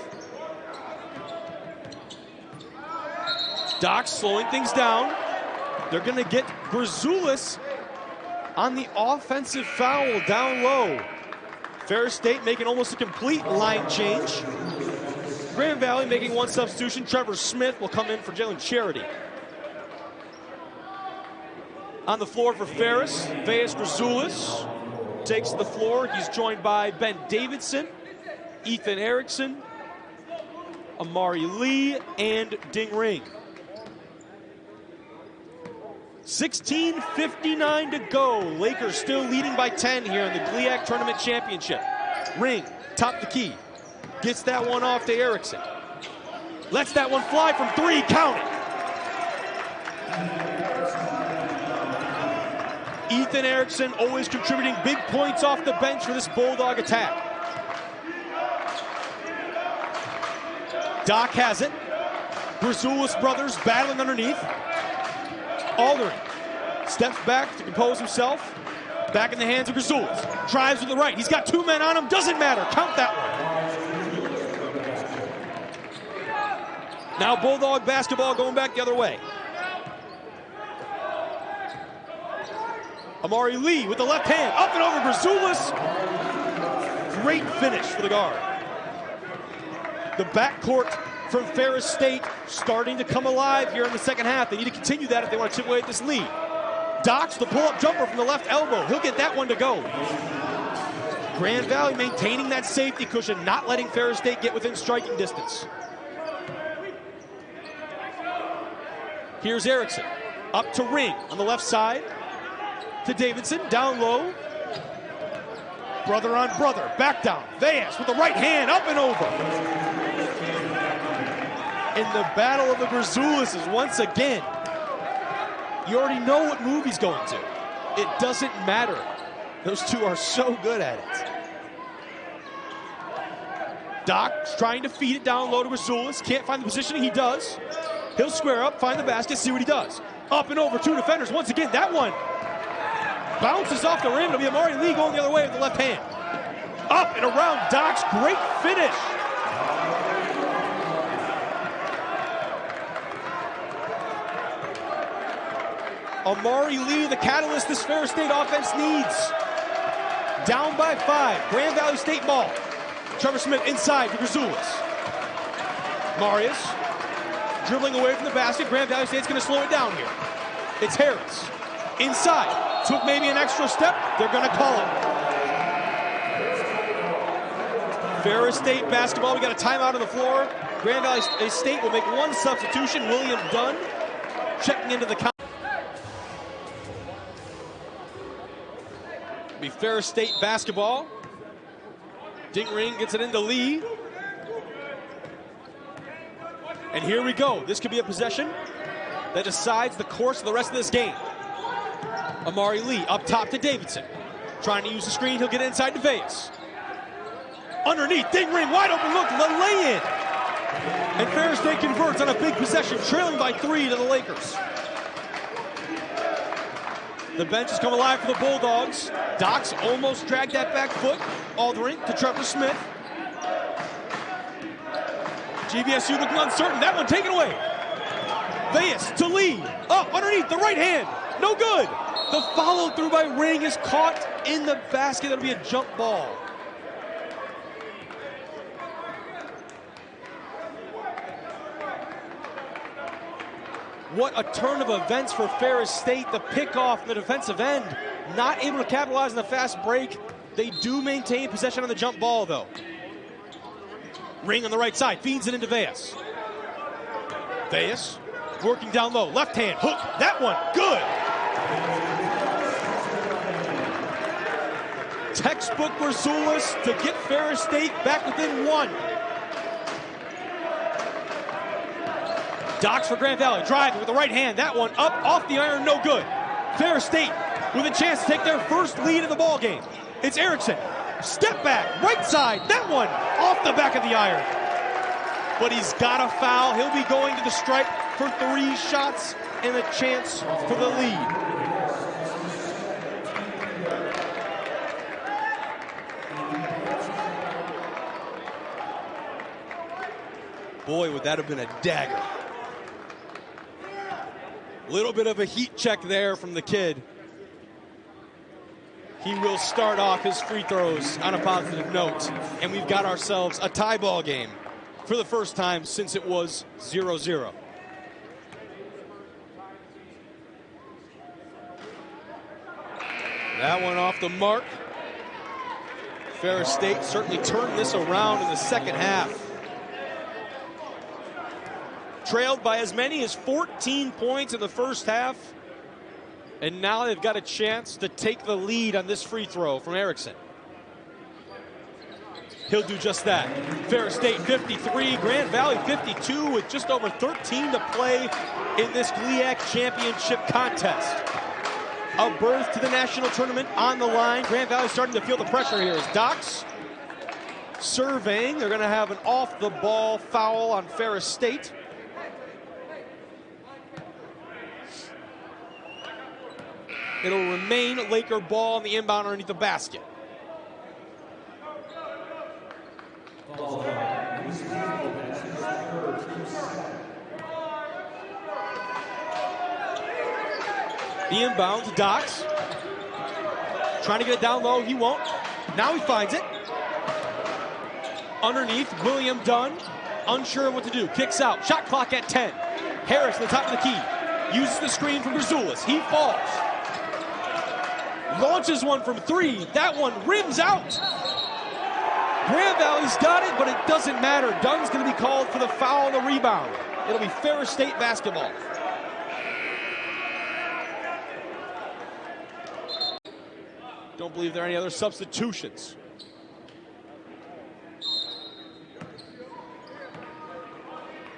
Dox slowing things down. They're going to get Grazulis on the offensive foul down low. Ferris State making almost a complete line change. Grand Valley making one substitution. Trevor Smith will come in for Jalen Charity. On the floor for Ferris, Vejas Grazulis takes the floor. He's joined by Ben Davidson, Ethan Erickson, Amari Lee, and Ding Ring. 16:59 to go. Lakers still leading by 10 here in the GLIAC Tournament Championship. Ring, top the key. Gets that one off to Erickson. Lets that one fly from three, count it. Ethan Erickson always contributing big points off the bench for this Bulldog attack. Doc has it. Grazulis brothers battling underneath. Aldering steps back to compose himself. Back in the hands of Grazulis. Drives with the right. He's got two men on him. Doesn't matter. Count that one. Now Bulldog basketball going back the other way. Amari Lee with the left hand. Up and over Grazulis. Great finish for the guard. The backcourt from Ferris State starting to come alive here in the second half. They need to continue that if they want to chip away at this lead. Dox, the pull-up jumper from the left elbow. He'll get that one to go. Grand Valley maintaining that safety cushion, not letting Ferris State get within striking distance. Here's Erickson. Up to Ring on the left side. To Davidson, down low. Brother on brother, back down. Vejas with the right hand, up and over. In the battle of the Grazulis once again. You already know what move he's going to. It doesn't matter. Those two are so good at it. Doc's trying to feed it down low to Grazulis. Can't find the positioning. He does. He'll square up, find the basket, see what he does. Up and over, two defenders. Once again, that one bounces off the rim. It'll be Amari Lee going the other way with the left hand. Up and around Doc's. Great finish. Amari Lee, the catalyst this Ferris State offense needs. Down by 5. Grand Valley State ball. Trevor Smith inside for Grazulis. Marius dribbling away from the basket. Grand Valley State's going to slow it down here. It's Harris. Inside. Took maybe an extra step. They're going to call it. Ferris State basketball. We got a timeout on the floor. Grand Valley State will make one substitution. William Dunn checking into the count. Be Ferris State basketball. Ding Ring gets it into Lee. And here we go. This could be a possession that decides the course of the rest of this game. Amari Lee up top to Davidson. Trying to use the screen. He'll get inside to Vejas. Underneath, Ding Ring, wide open look, the lay-in. And Ferris State converts on a big possession, trailing by 3 to the Lakers. The bench has come alive for the Bulldogs. Dox almost dragged that back foot. Aldering to Trevor Smith. GVSU looking uncertain. That one taken away. Vejas to Lee. Up underneath the right hand. No good. The follow through by Ring is caught in the basket. That'll be a jump ball. What a turn of events for Ferris State. The pickoff from the defensive end. Not able to capitalize on the fast break. They do maintain possession on the jump ball, though. Ring on the right side. Feeds it into Vejas. Vejas working down low. Left hand, hook, that one, good. Textbook Grazulis to get Ferris State back within 1. Docks for Grand Valley, driving with the right hand. That one up, off the iron, no good. Ferris State with a chance to take their first lead in the ball game. It's Erickson, step back, right side. That one off the back of the iron. But he's got a foul. He'll be going to the stripe for 3 shots and a chance for the lead. Boy, would that have been a dagger. Little bit of a heat check there from the kid. He will start off his free throws on a positive note. And we've got ourselves a tie ball game for the first time since it was 0-0. That one off the mark. Ferris State certainly turned this around in the second half. Trailed by as many as 14 points in the first half. And now they've got a chance to take the lead on this free throw from Erickson. He'll do just that. Ferris State 53, Grand Valley 52 with just over 13 to play in this GLIAC championship contest. A berth to the national tournament on the line. Grand Valley starting to feel the pressure here as Docks surveying. They're going to have an off-the-ball foul on Ferris State. It'll remain Laker ball on the inbound underneath the basket. The inbound to Docks. Trying to get it down low, he won't. Now he finds it. Underneath, William Dunn, unsure of what to do. Kicks out, shot clock at 10. Harris, the top of the key, uses the screen from Grazulis. He falls. Launches one from 3. That one rims out. Grand Valley's got it, but it doesn't matter. Dunn's going to be called for the foul on the rebound. It'll be Ferris State basketball. Don't believe there are any other substitutions.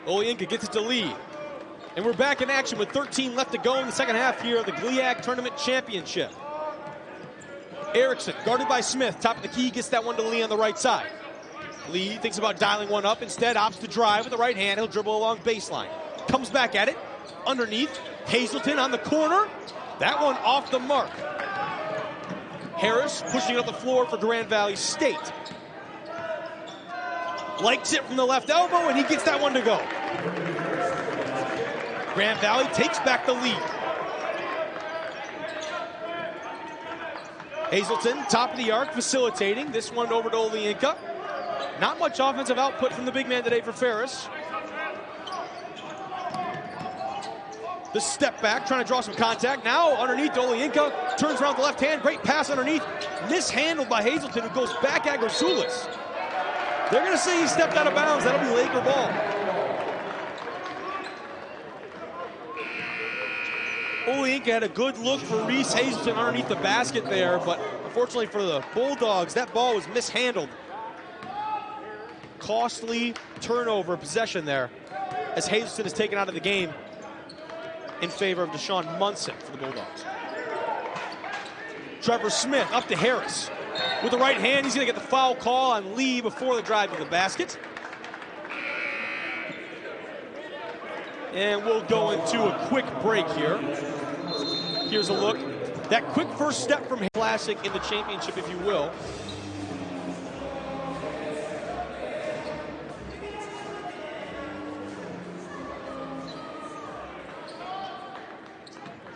Olyinka gets it to lead. And we're back in action with 13 left to go in the second half here of the GLIAC Tournament Championship. Erickson, guarded by Smith, top of the key, gets that one to Lee on the right side. Lee thinks about dialing one up, instead opts to drive with the right hand. He'll dribble along baseline. Comes back at it, underneath, Hazelton on the corner. That one off the mark. Harris pushing up the floor for Grand Valley State. Likes it from the left elbow, and he gets that one to go. Grand Valley takes back the lead. Hazelton, top of the arc, facilitating. This one over to Olyinka. Not much offensive output from the big man today for Ferris. The step back, trying to draw some contact. Now underneath Olyinka, turns around the left hand. Great pass underneath. Mishandled by Hazelton, who goes back at Grazulis. They're going to say he stepped out of bounds. That'll be Laker ball. Olyinka had a good look for Reese Hazelton underneath the basket there, but unfortunately for the Bulldogs, that ball was mishandled. Costly turnover possession there as Hazelton is taken out of the game in favor of Deshaun Munson for the Bulldogs. Trevor Smith up to Harris. With the right hand, he's going to get the foul call on Lee before the drive to the basket. And we'll go into a quick break here. Here's a look. That quick first step from Classic in the championship, if you will.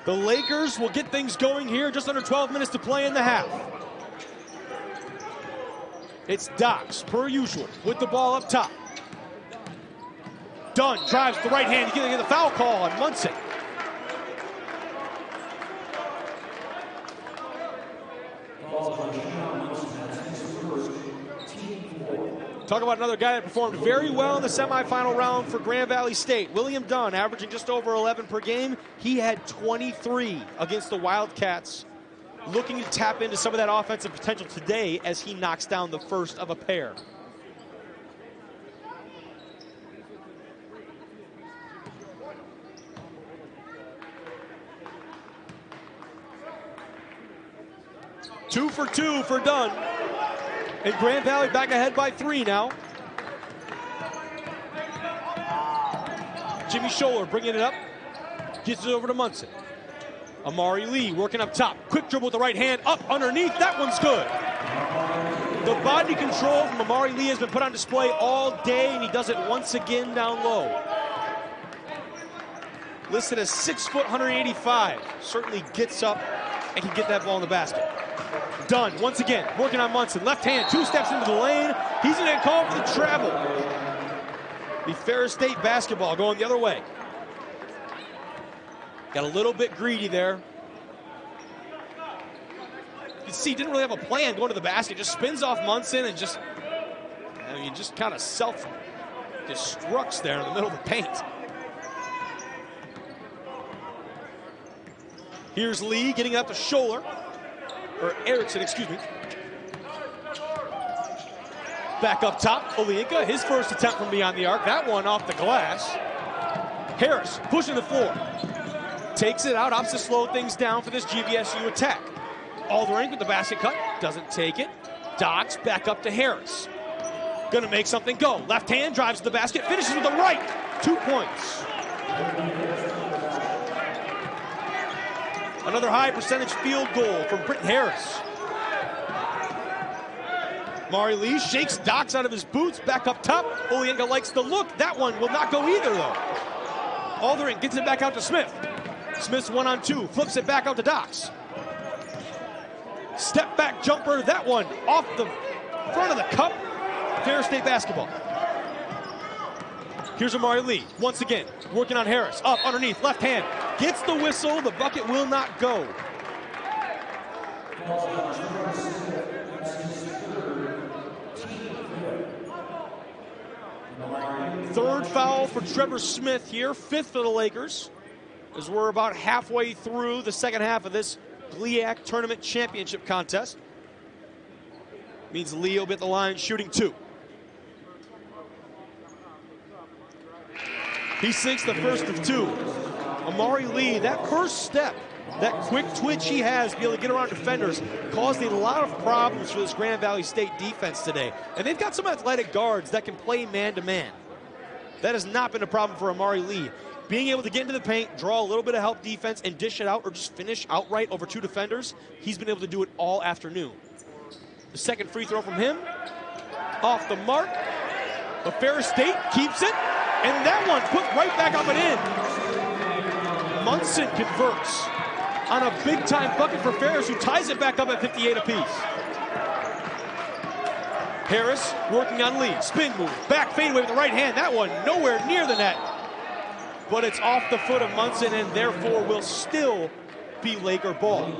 The Lakers will get things going here. Just under 12 minutes to play in the half. It's Docks, per usual, with the ball up top. Dunn drives the right hand. He's going to get the foul call on Munson. Talk about another guy that performed very well in the semifinal round for Grand Valley State. William Dunn, averaging just over 11 per game. He had 23 against the Wildcats, looking to tap into some of that offensive potential today as he knocks down the first of a pair. Two for two for Dunn. And Grand Valley back ahead by 3 now. Jimmy Scholler bringing it up. Gets it over to Munson. Amari Lee working up top. Quick dribble with the right hand. Up underneath. That one's good. The body control from Amari Lee has been put on display all day, and he does it once again down low. Listed as 6 foot, 185. Certainly gets up and can get that ball in the basket. Dunn, once again, working on Munson. Left hand, 2 steps into the lane. He's going to call for the travel. The Ferris State basketball going the other way. Got a little bit greedy there. You can see, didn't really have a plan going to the basket. Just spins off Munson and just, just kind of self-destructs there in the middle of the paint. Here's Lee getting up to Scholler. Or Erickson, excuse me. Back up top, Olienka, his first attempt from beyond the arc. That one off the glass. Harris pushing the floor. Takes it out, opts to slow things down for this GVSU attack. Aldering with the basket cut, doesn't take it. Docks back up to Harris. Gonna make something go. Left hand, drives to the basket, finishes with the right. 2 points. Another high percentage field goal from Britton Harris. Mari Lee shakes Docks out of his boots, back up top. Olienka likes the look. That one will not go either, though. Aldering gets it back out to Smith. Smith's 1-on-2, flips it back out to Docks. Step back jumper, that one off the front of the cup. Ferris State basketball. Here's Amari Lee, once again, working on Harris. Up underneath, left hand. Gets the whistle, the bucket will not go. Third foul for Trevor Smith here, 5th for the Lakers, as we're about halfway through the second half of this GLIAC Tournament Championship contest. Means Lee will be at the line shooting 2. He sinks the first of 2. Amari Lee, that first step, that quick twitch he has to be able to get around defenders, caused a lot of problems for this Grand Valley State defense today. And they've got some athletic guards that can play man-to-man. That has not been a problem for Amari Lee. Being able to get into the paint, draw a little bit of help defense, and dish it out or just finish outright over 2 defenders, he's been able to do it all afternoon. The second free throw from him, off the mark. But Ferris State keeps it, and that one put right back up and in. Munson converts on a big-time bucket for Ferris, who ties it back up at 58 apiece. Harris working on Lee. Spin move, back fadeaway with the right hand. That one nowhere near the net. But it's off the foot of Munson and therefore will still be Laker ball.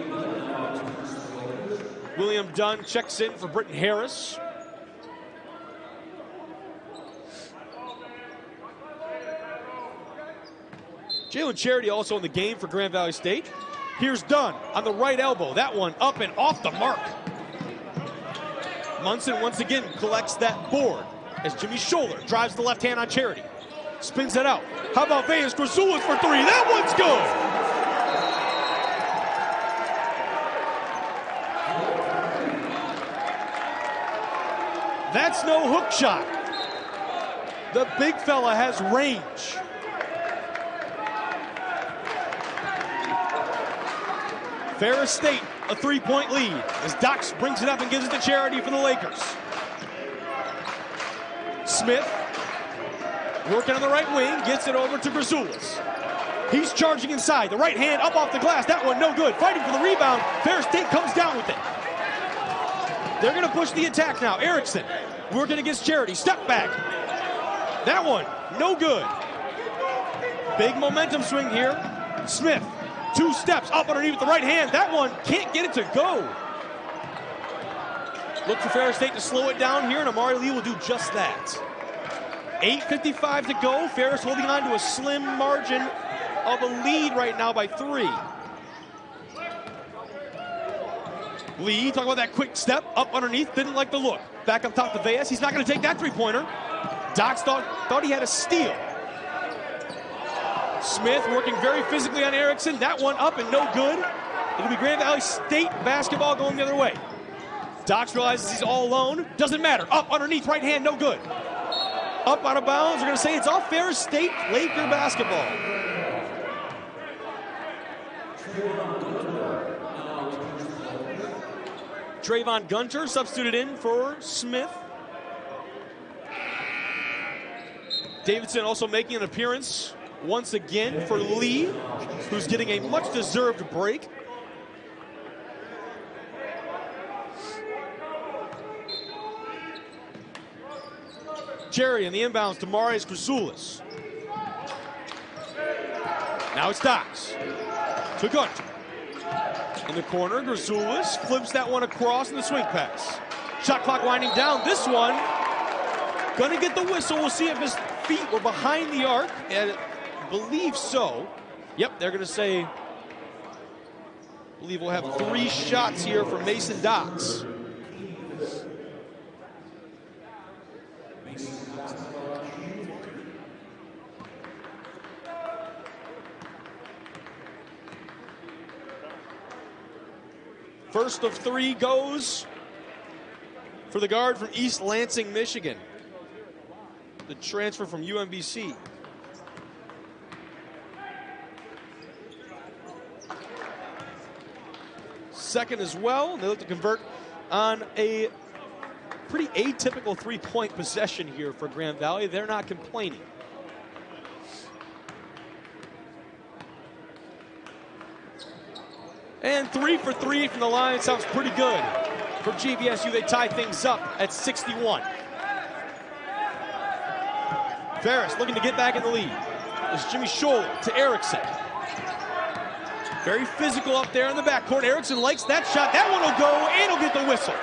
William Dunn checks in for Britton Harris. Jalen Charity also in the game for Grand Valley State. Here's Dunn on the right elbow. That one up and off the mark. Munson once again collects that board as Jimmy Scholler drives the left hand on Charity. Spins it out. How about Vejas? Grazulis for 3. That one's good. That's no hook shot. The big fella has range. Ferris State, a 3-point lead as Docks brings it up and gives it to Charity for the Lakers. Smith, working on the right wing, gets it over to Grazulis. He's charging inside, the right hand up off the glass, that one no good. Fighting for the rebound, Ferris State comes down with it. They're gonna push the attack now. Erickson, working against Charity, step back. That one, no good. Big momentum swing here. Smith, 2 steps up underneath with the right hand. That one can't get it to go. Look for Ferris State to slow it down here, and Amari Lee will do just that. 8:55 to go. Ferris holding on to a slim margin of a lead right now by 3. Lee, talk about that quick step up underneath, didn't like the look. Back up top to Vejas. He's not going to take that three-pointer. Dox thought he had a steal. Smith working very physically on Erickson. That one up and no good. It'll be Grand Valley State basketball going the other way. Dox realizes he's all alone. Doesn't matter. Up underneath, right hand, no good. Up out of bounds. We're going to say it's all Ferris State Laker basketball. Trayvon Gunter substituted in for Smith. Davidson also making an appearance once again for Lee, who's getting a much-deserved break. Jerry in the inbounds to Marius Grazulis. Now it's Dox to Gunter. In the corner, Grazulis flips that one across in the swing pass. Shot clock winding down. This one, gonna get the whistle. We'll see if his feet were behind the arc, and I believe so. Yep, they're gonna say, I believe we'll have 3 shots here for Mason Dox. First of 3 goes for the guard from East Lansing, Michigan. The transfer from UMBC. Second as well. They look to convert on a pretty atypical 3-point possession here for Grand Valley. They're not complaining. And 3 for 3 from the line sounds pretty good. For GVSU, they tie things up at 61. Ferris looking to get back in the lead. It's Jimmy Scholler to Erickson. Very physical up there in the backcourt. Erickson likes that shot. That one will go, and he'll get the whistle.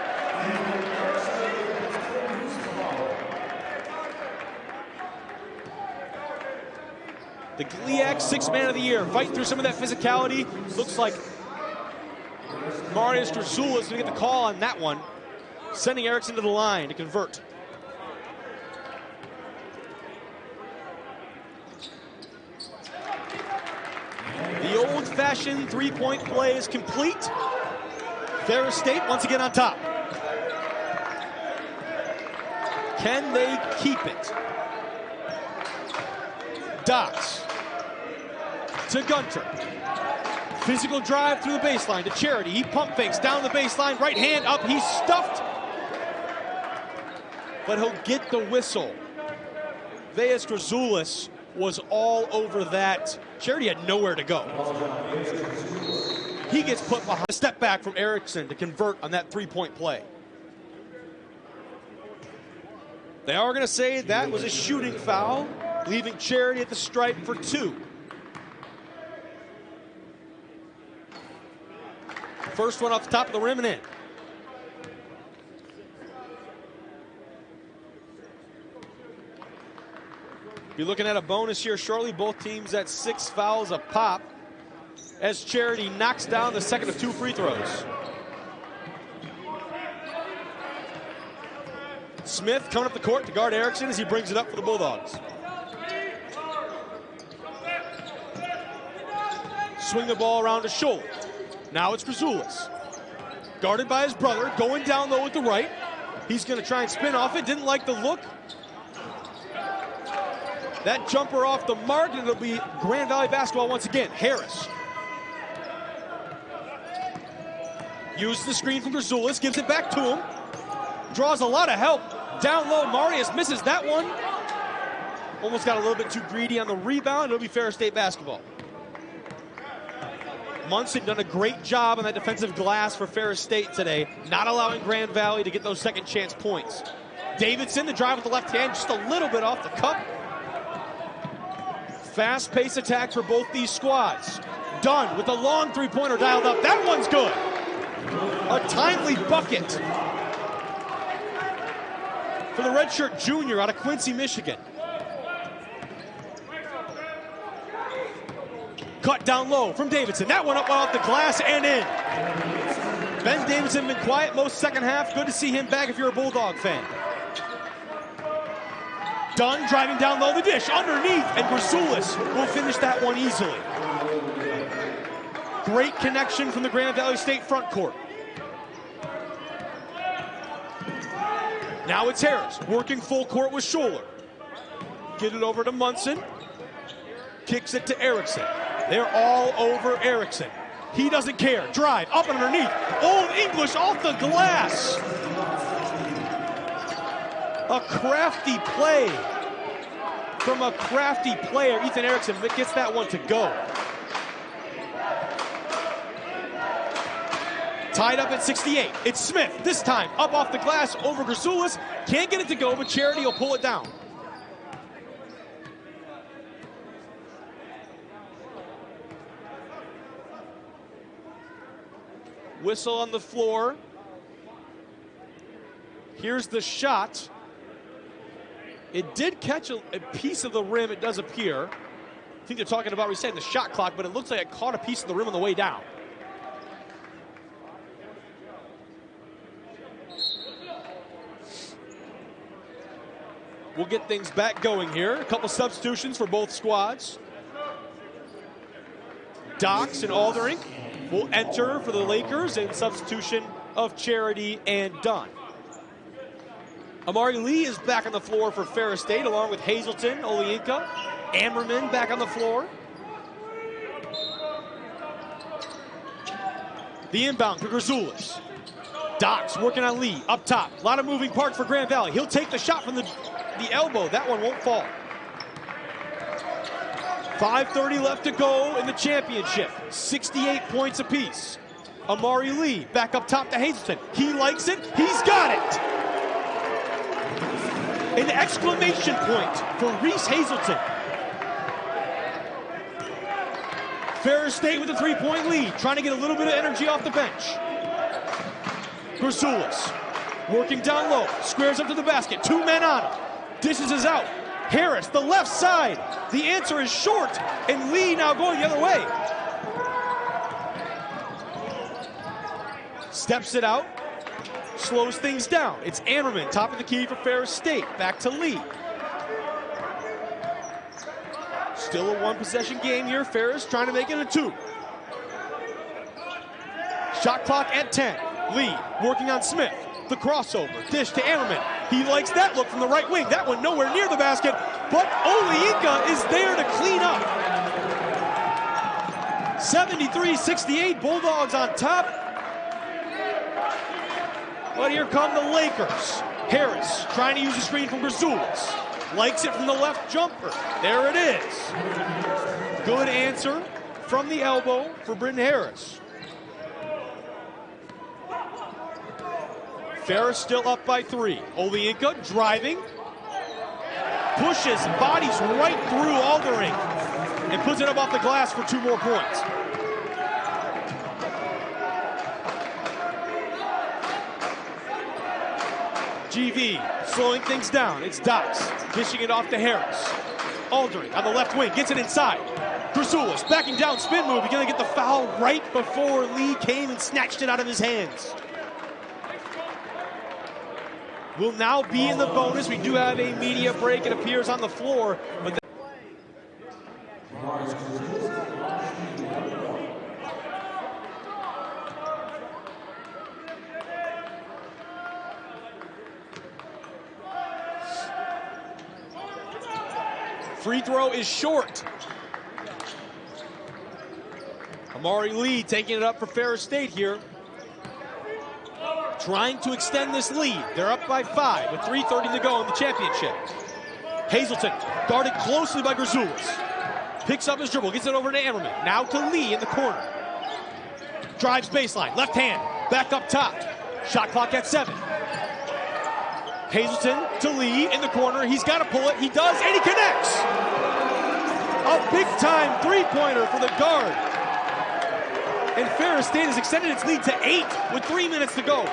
The GLIAC 6th man of the year, fighting through some of that physicality. Looks like Marius Grazulis going to get the call on that one, sending Erickson to the line to convert. The old-fashioned 3-point play is complete. Ferris State once again on top. Can they keep it? Dox to Gunter. Physical drive through the baseline to Charity. He pump fakes down the baseline. Right hand up. He's stuffed. But he'll get the whistle. Vejas Grazulis was all over that. Charity had nowhere to go. He gets put behind. A step back from Erickson to convert on that 3-point play. They are going to say that was a shooting foul, leaving Charity at the stripe for 2. First one off the top of the rim and in. Be looking at a bonus here shortly. Both teams at 6 fouls a pop as Charity knocks down the second of 2 free throws. Smith coming up the court to guard Erickson as he brings it up for the Bulldogs. Swing the ball around to Scholler. Now it's Grazulis. Guarded by his brother, going down low with the right. He's going to try and spin off it. Didn't like the look. That jumper off the mark, and it'll be Grand Valley basketball once again. Harris. Uses the screen from Grazulis, gives it back to him. Draws a lot of help. Down low, Marius misses that one. Almost got a little bit too greedy on the rebound. It'll be Ferris State basketball. Munson done a great job on that defensive glass for Ferris State today, not allowing Grand Valley to get those second chance points. Davidson, the drive with the left hand, just a little bit off the cup. Fast-paced attack for both these squads. Dunn with a long 3-pointer dialed up. That one's good. A timely bucket for the redshirt junior out of Quincy, Michigan. Cut down low from Davidson. That one up off the glass and in. Ben Davidson been quiet most second half. Good to see him back if you're a Bulldog fan. Dunn driving down low the dish underneath, and Grazulis will finish that one easily. Great connection from the Grand Valley State front court. Now it's Harris working full court with Schuler. Get it over to Munson. Kicks it to Erickson. They're all over Erickson. He doesn't care. Drive up and underneath. Old English off the glass. A crafty play from a crafty player. Ethan Erickson gets that one to go. Tied up at 68. It's Smith, this time up off the glass over Grazulis. Can't get it to go, but Charity will pull it down. Whistle on the floor. Here's the shot. It did catch a piece of the rim, it does appear. I think they're talking about resetting the shot clock, but it looks like it caught a piece of the rim on the way down. We'll get things back going here. A couple substitutions for both squads. Dox and Aldering will enter for the Lakers in substitution of Charity and Dunn. Amari Lee is back on the floor for Ferris State, along with Hazelton, Olienka, Ammerman back on the floor. The inbound for Grazulis. Dox working on Lee, up top. A lot of moving parts for Grand Valley. He'll take the shot from the elbow. That one won't fall. 5:30 left to go in the championship. 68 points apiece. Amari Lee back up top to Hazelton. He likes it. He's got it. An exclamation point for Reese Hazelton. Ferris State with a three-point lead, trying to get a little bit of energy off the bench. Grazulis working down low, squares up to the basket. Two men on him. Dishes is out. Harris, the left side. The answer is short, and Lee now going the other way. Steps it out, slows things down. It's Ammerman, top of the key for Ferris State. Back to Lee. Still a one-possession game here. Ferris trying to make it a two. Shot clock at 10. Lee working on Smith. The crossover, dish to Ammerman. He likes that look from the right wing. That one nowhere near the basket, but Olienka is there to clean up. 73-68, Bulldogs on top. But here come the Lakers. Harris trying to use the screen from Grazulis. Likes it from the left jumper. There it is. Good answer from the elbow for Britton Harris. Ferris still up by 3. Olienka driving. Pushes, bodies right through Aldering. And puts it up off the glass for 2 more points. GV slowing things down. It's Dox dishing it off to Harris. Aldering on the left wing, gets it inside. Grazulis backing down, spin move. He's gonna get the foul right before Lee came and snatched it out of his hands. Will now be in the bonus. We do have a media break. It appears on the floor. But free throw is short. Amari Lee taking it up for Ferris State here. Trying to extend this lead. They're up by 5 with 3:30 to go in the championship. Hazelton guarded closely by Grazulis. Picks up his dribble, gets it over to Ammerman. Now to Lee in the corner. Drives baseline, left hand, back up top. Shot clock at 7. Hazelton to Lee in the corner. He's got to pull it. He does, and he connects. A big-time three-pointer for the guard. And Ferris State has extended its lead to 8 with 3 minutes to go.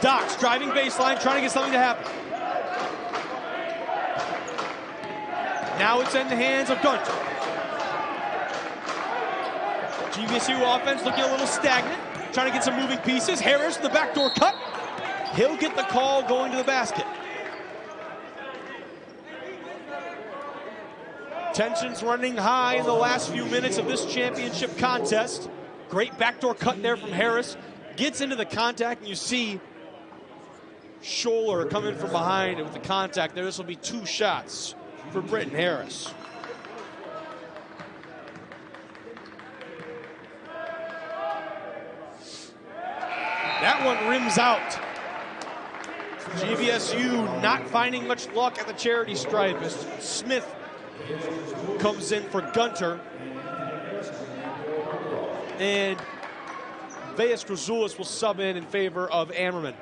Dox driving baseline, trying to get something to happen. Now it's in the hands of Gunter. GVSU offense looking a little stagnant, trying to get some moving pieces. Harris, the backdoor cut. He'll get the call going to the basket. Tensions running high in the last few minutes of this championship contest. Great backdoor cut there from Harris. Gets into the contact, and you see Scholler coming from behind with the contact there. This will be 2 shots for Britton Harris. That one rims out. GVSU not finding much luck at the charity stripe as Smith comes in for Gunter. And Vejas Grazulis will sub in favor of Ammerman.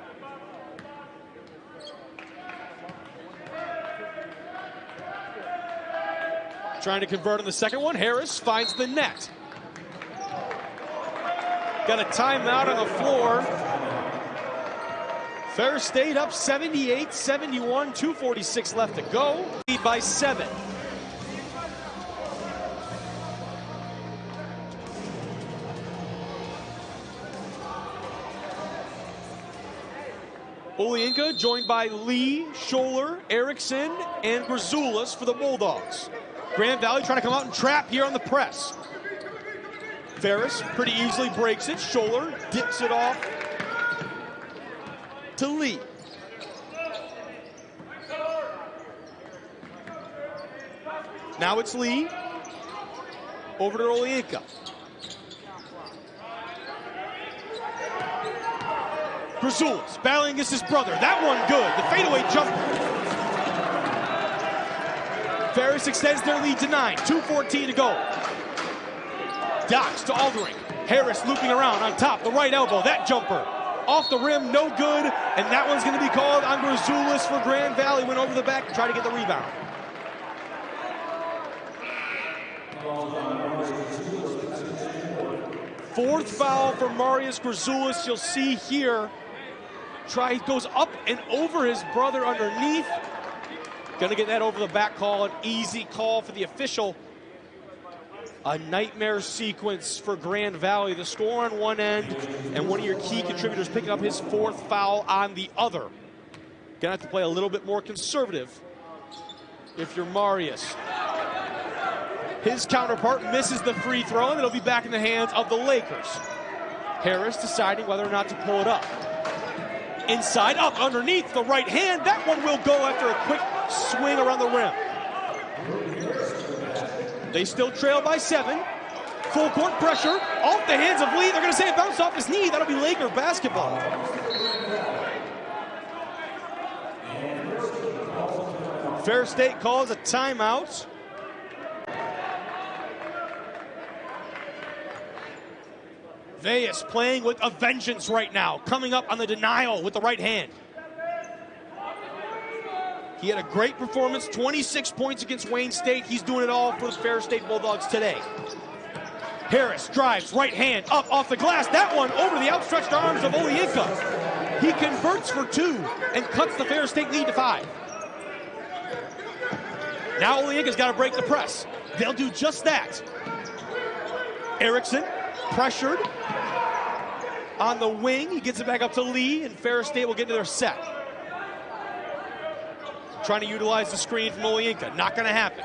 Trying to convert on the second one. Harris finds the net. Got a timeout on the floor. Ferris State up 78-71, 2:46 left to go. Lead by 7. Olienka joined by Lee, Scholler, Erickson, and Grazulis for the Bulldogs. Grand Valley trying to come out and trap here on the press. Ferris pretty easily breaks it. Scholler dips it off to Lee. Now it's Lee. Over to Olienka. Grazulis battling against his brother. That one good. The fadeaway jumper. Ferris extends their lead to 9. 2:14 to go. Dox to Aldering. Harris looping around on top. The right elbow. That jumper off the rim. No good. And that one's going to be called on Grazulis for Grand Valley. Went over the back and tried to get the rebound. Fourth foul for Marius Grazulis. You'll see here. Goes up and over his brother underneath. Gonna get that over the back call. An easy call for the official. A nightmare sequence for Grand Valley. The score on one end and one of your key contributors picking up his 4th foul on the other. Gonna have to play a little bit more conservative if you're Marius. His counterpart misses the free throw, and it'll be back in the hands of the Lakers. Harris deciding whether or not to pull it up. Inside, up underneath the right hand. That one will go after a quick swing around the rim. They still trail by 7. Full court pressure off the hands of Lee. They're going to say it bounced off his knee. That'll be Laker basketball. Ferris State calls a timeout. Vejas playing with a vengeance right now, coming up on the denial with the right hand. He had a great performance, 26 points against Wayne State. He's doing it all for the Ferris State Bulldogs today. Harris drives, right hand, up off the glass. That one over the outstretched arms of Olienka. He converts for 2 and cuts the Ferris State lead to 5. Now Olienka's got to break the press. They'll do just that. Erickson pressured on the wing. He gets it back up to Lee, and Ferris State will get into their set. Trying to utilize the screen from Olienka. Not going to happen.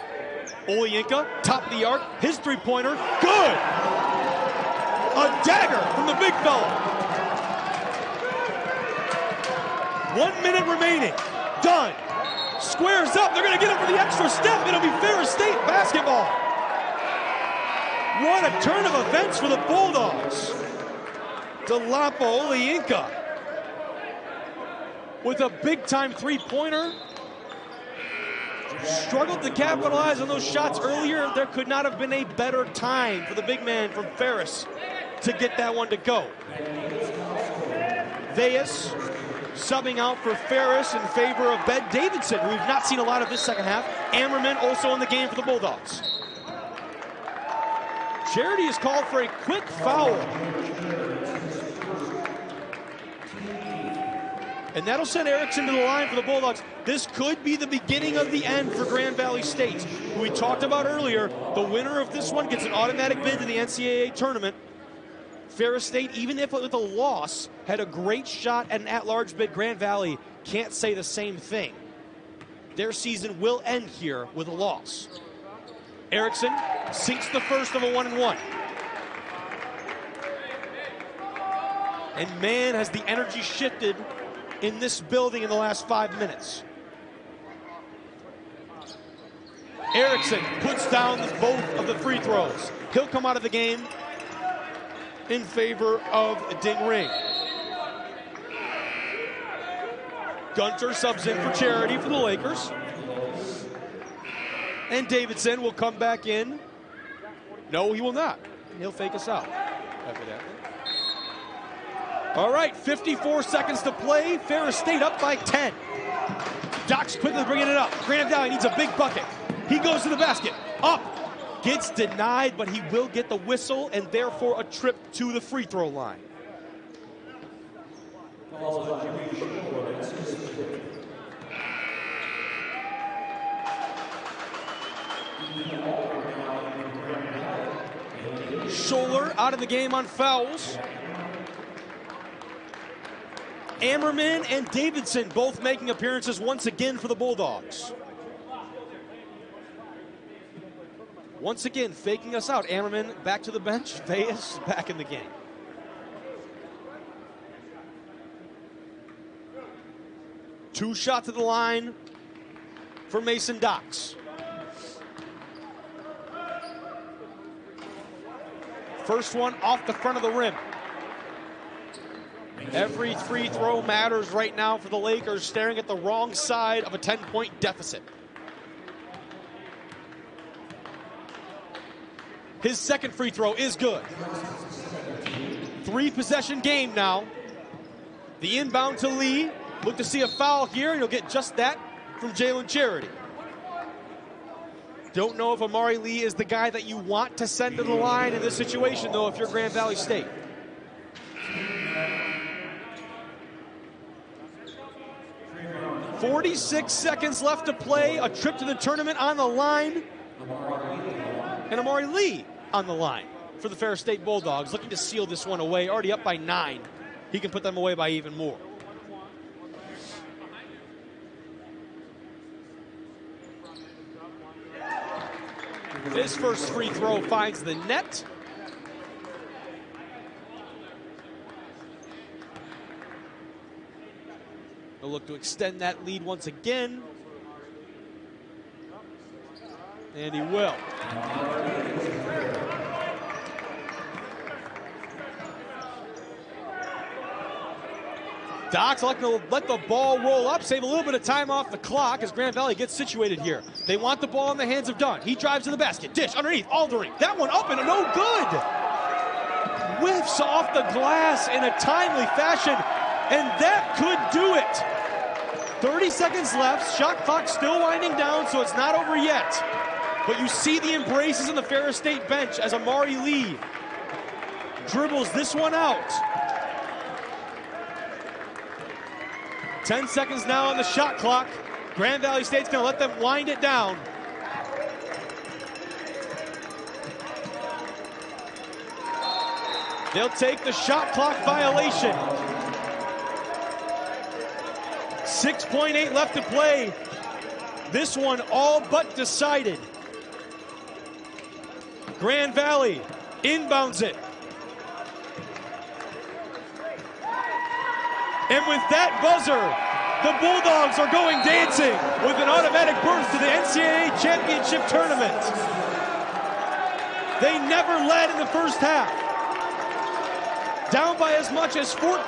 Olienka, top of the arc. His three-pointer. Good! A dagger from the big fella. 1 minute remaining. Done. Squares up. They're going to get him for the extra step. It'll be Ferris State basketball. What a turn of events for the Bulldogs. Delapo Olienka with a big-time three-pointer. Struggled to capitalize on those shots earlier. There could not have been a better time for the big man from Ferris to get that one to go. Vejas subbing out for Ferris in favor of Ben Davidson, who we've not seen a lot of this second half. Ammerman also in the game for the Bulldogs. Charity is called for a quick foul. And that'll send Erickson to the line for the Bulldogs. This could be the beginning of the end for Grand Valley State, who we talked about earlier. The winner of this one gets an automatic bid to the NCAA tournament. Ferris State, even if with a loss, had a great shot at an at-large bid. Grand Valley can't say the same thing. Their season will end here with a loss. Erickson sinks the first of a 1-and-1. And man, has the energy shifted in this building in the last 5 minutes. Erickson puts down both of the free throws. He'll come out of the game in favor of Ding Ring. Gunter subs in for Charity for the Lakers. And Davidson will come back in. No, he will not. He'll fake us out, evidently. All right, 54 seconds to play. Ferris State up by 10. Doc's quickly bringing it up. Grand Valley needs a big bucket. He goes to the basket. Up. Gets denied, but he will get the whistle and therefore a trip to the free throw line. Scholler out of the game on fouls. Ammerman and Davidson both making appearances once again for the Bulldogs. Once again, faking us out. Ammerman back to the bench. Vejas back in the game. Two shots at the line for Mason Docks. First one off the front of the rim. Every free throw matters right now for the Lakers, staring at the wrong side of a 10-point deficit. His second free throw is good. 3-possession game now. The inbound to Lee. Look to see a foul here, and you'll get just that from Jalen Charity. Don't know if Amari Lee is the guy that you want to send to the line in this situation, though, if you're Grand Valley State. .46 seconds left to play. A trip to the tournament on the line. And Amari Lee on the line for the Ferris State Bulldogs, looking to seal this one away. Already up by 9. He can put them away by even more. His first free throw finds the net. He'll look to extend that lead once again. And he will. Doc's like to let the ball roll up, save a little bit of time off the clock as Grand Valley gets situated here. They want the ball in the hands of Dunn. He drives to the basket. Dish underneath. Aldering. That one up and no good. Whiffs off the glass in a timely fashion, and that could do it. 30 seconds left. Shot clock still winding down, so it's not over yet. But you see the embraces on the Ferris State bench as Amari Lee dribbles this one out. 10 seconds now on the shot clock. Grand Valley State's going to let them wind it down. They'll take the shot clock violation. 6.8 left to play. This one all but decided. Grand Valley inbounds it. And with that buzzer, the Bulldogs are going dancing with an automatic berth to the NCAA Championship Tournament. They never led in the first half. Down by as much as 14.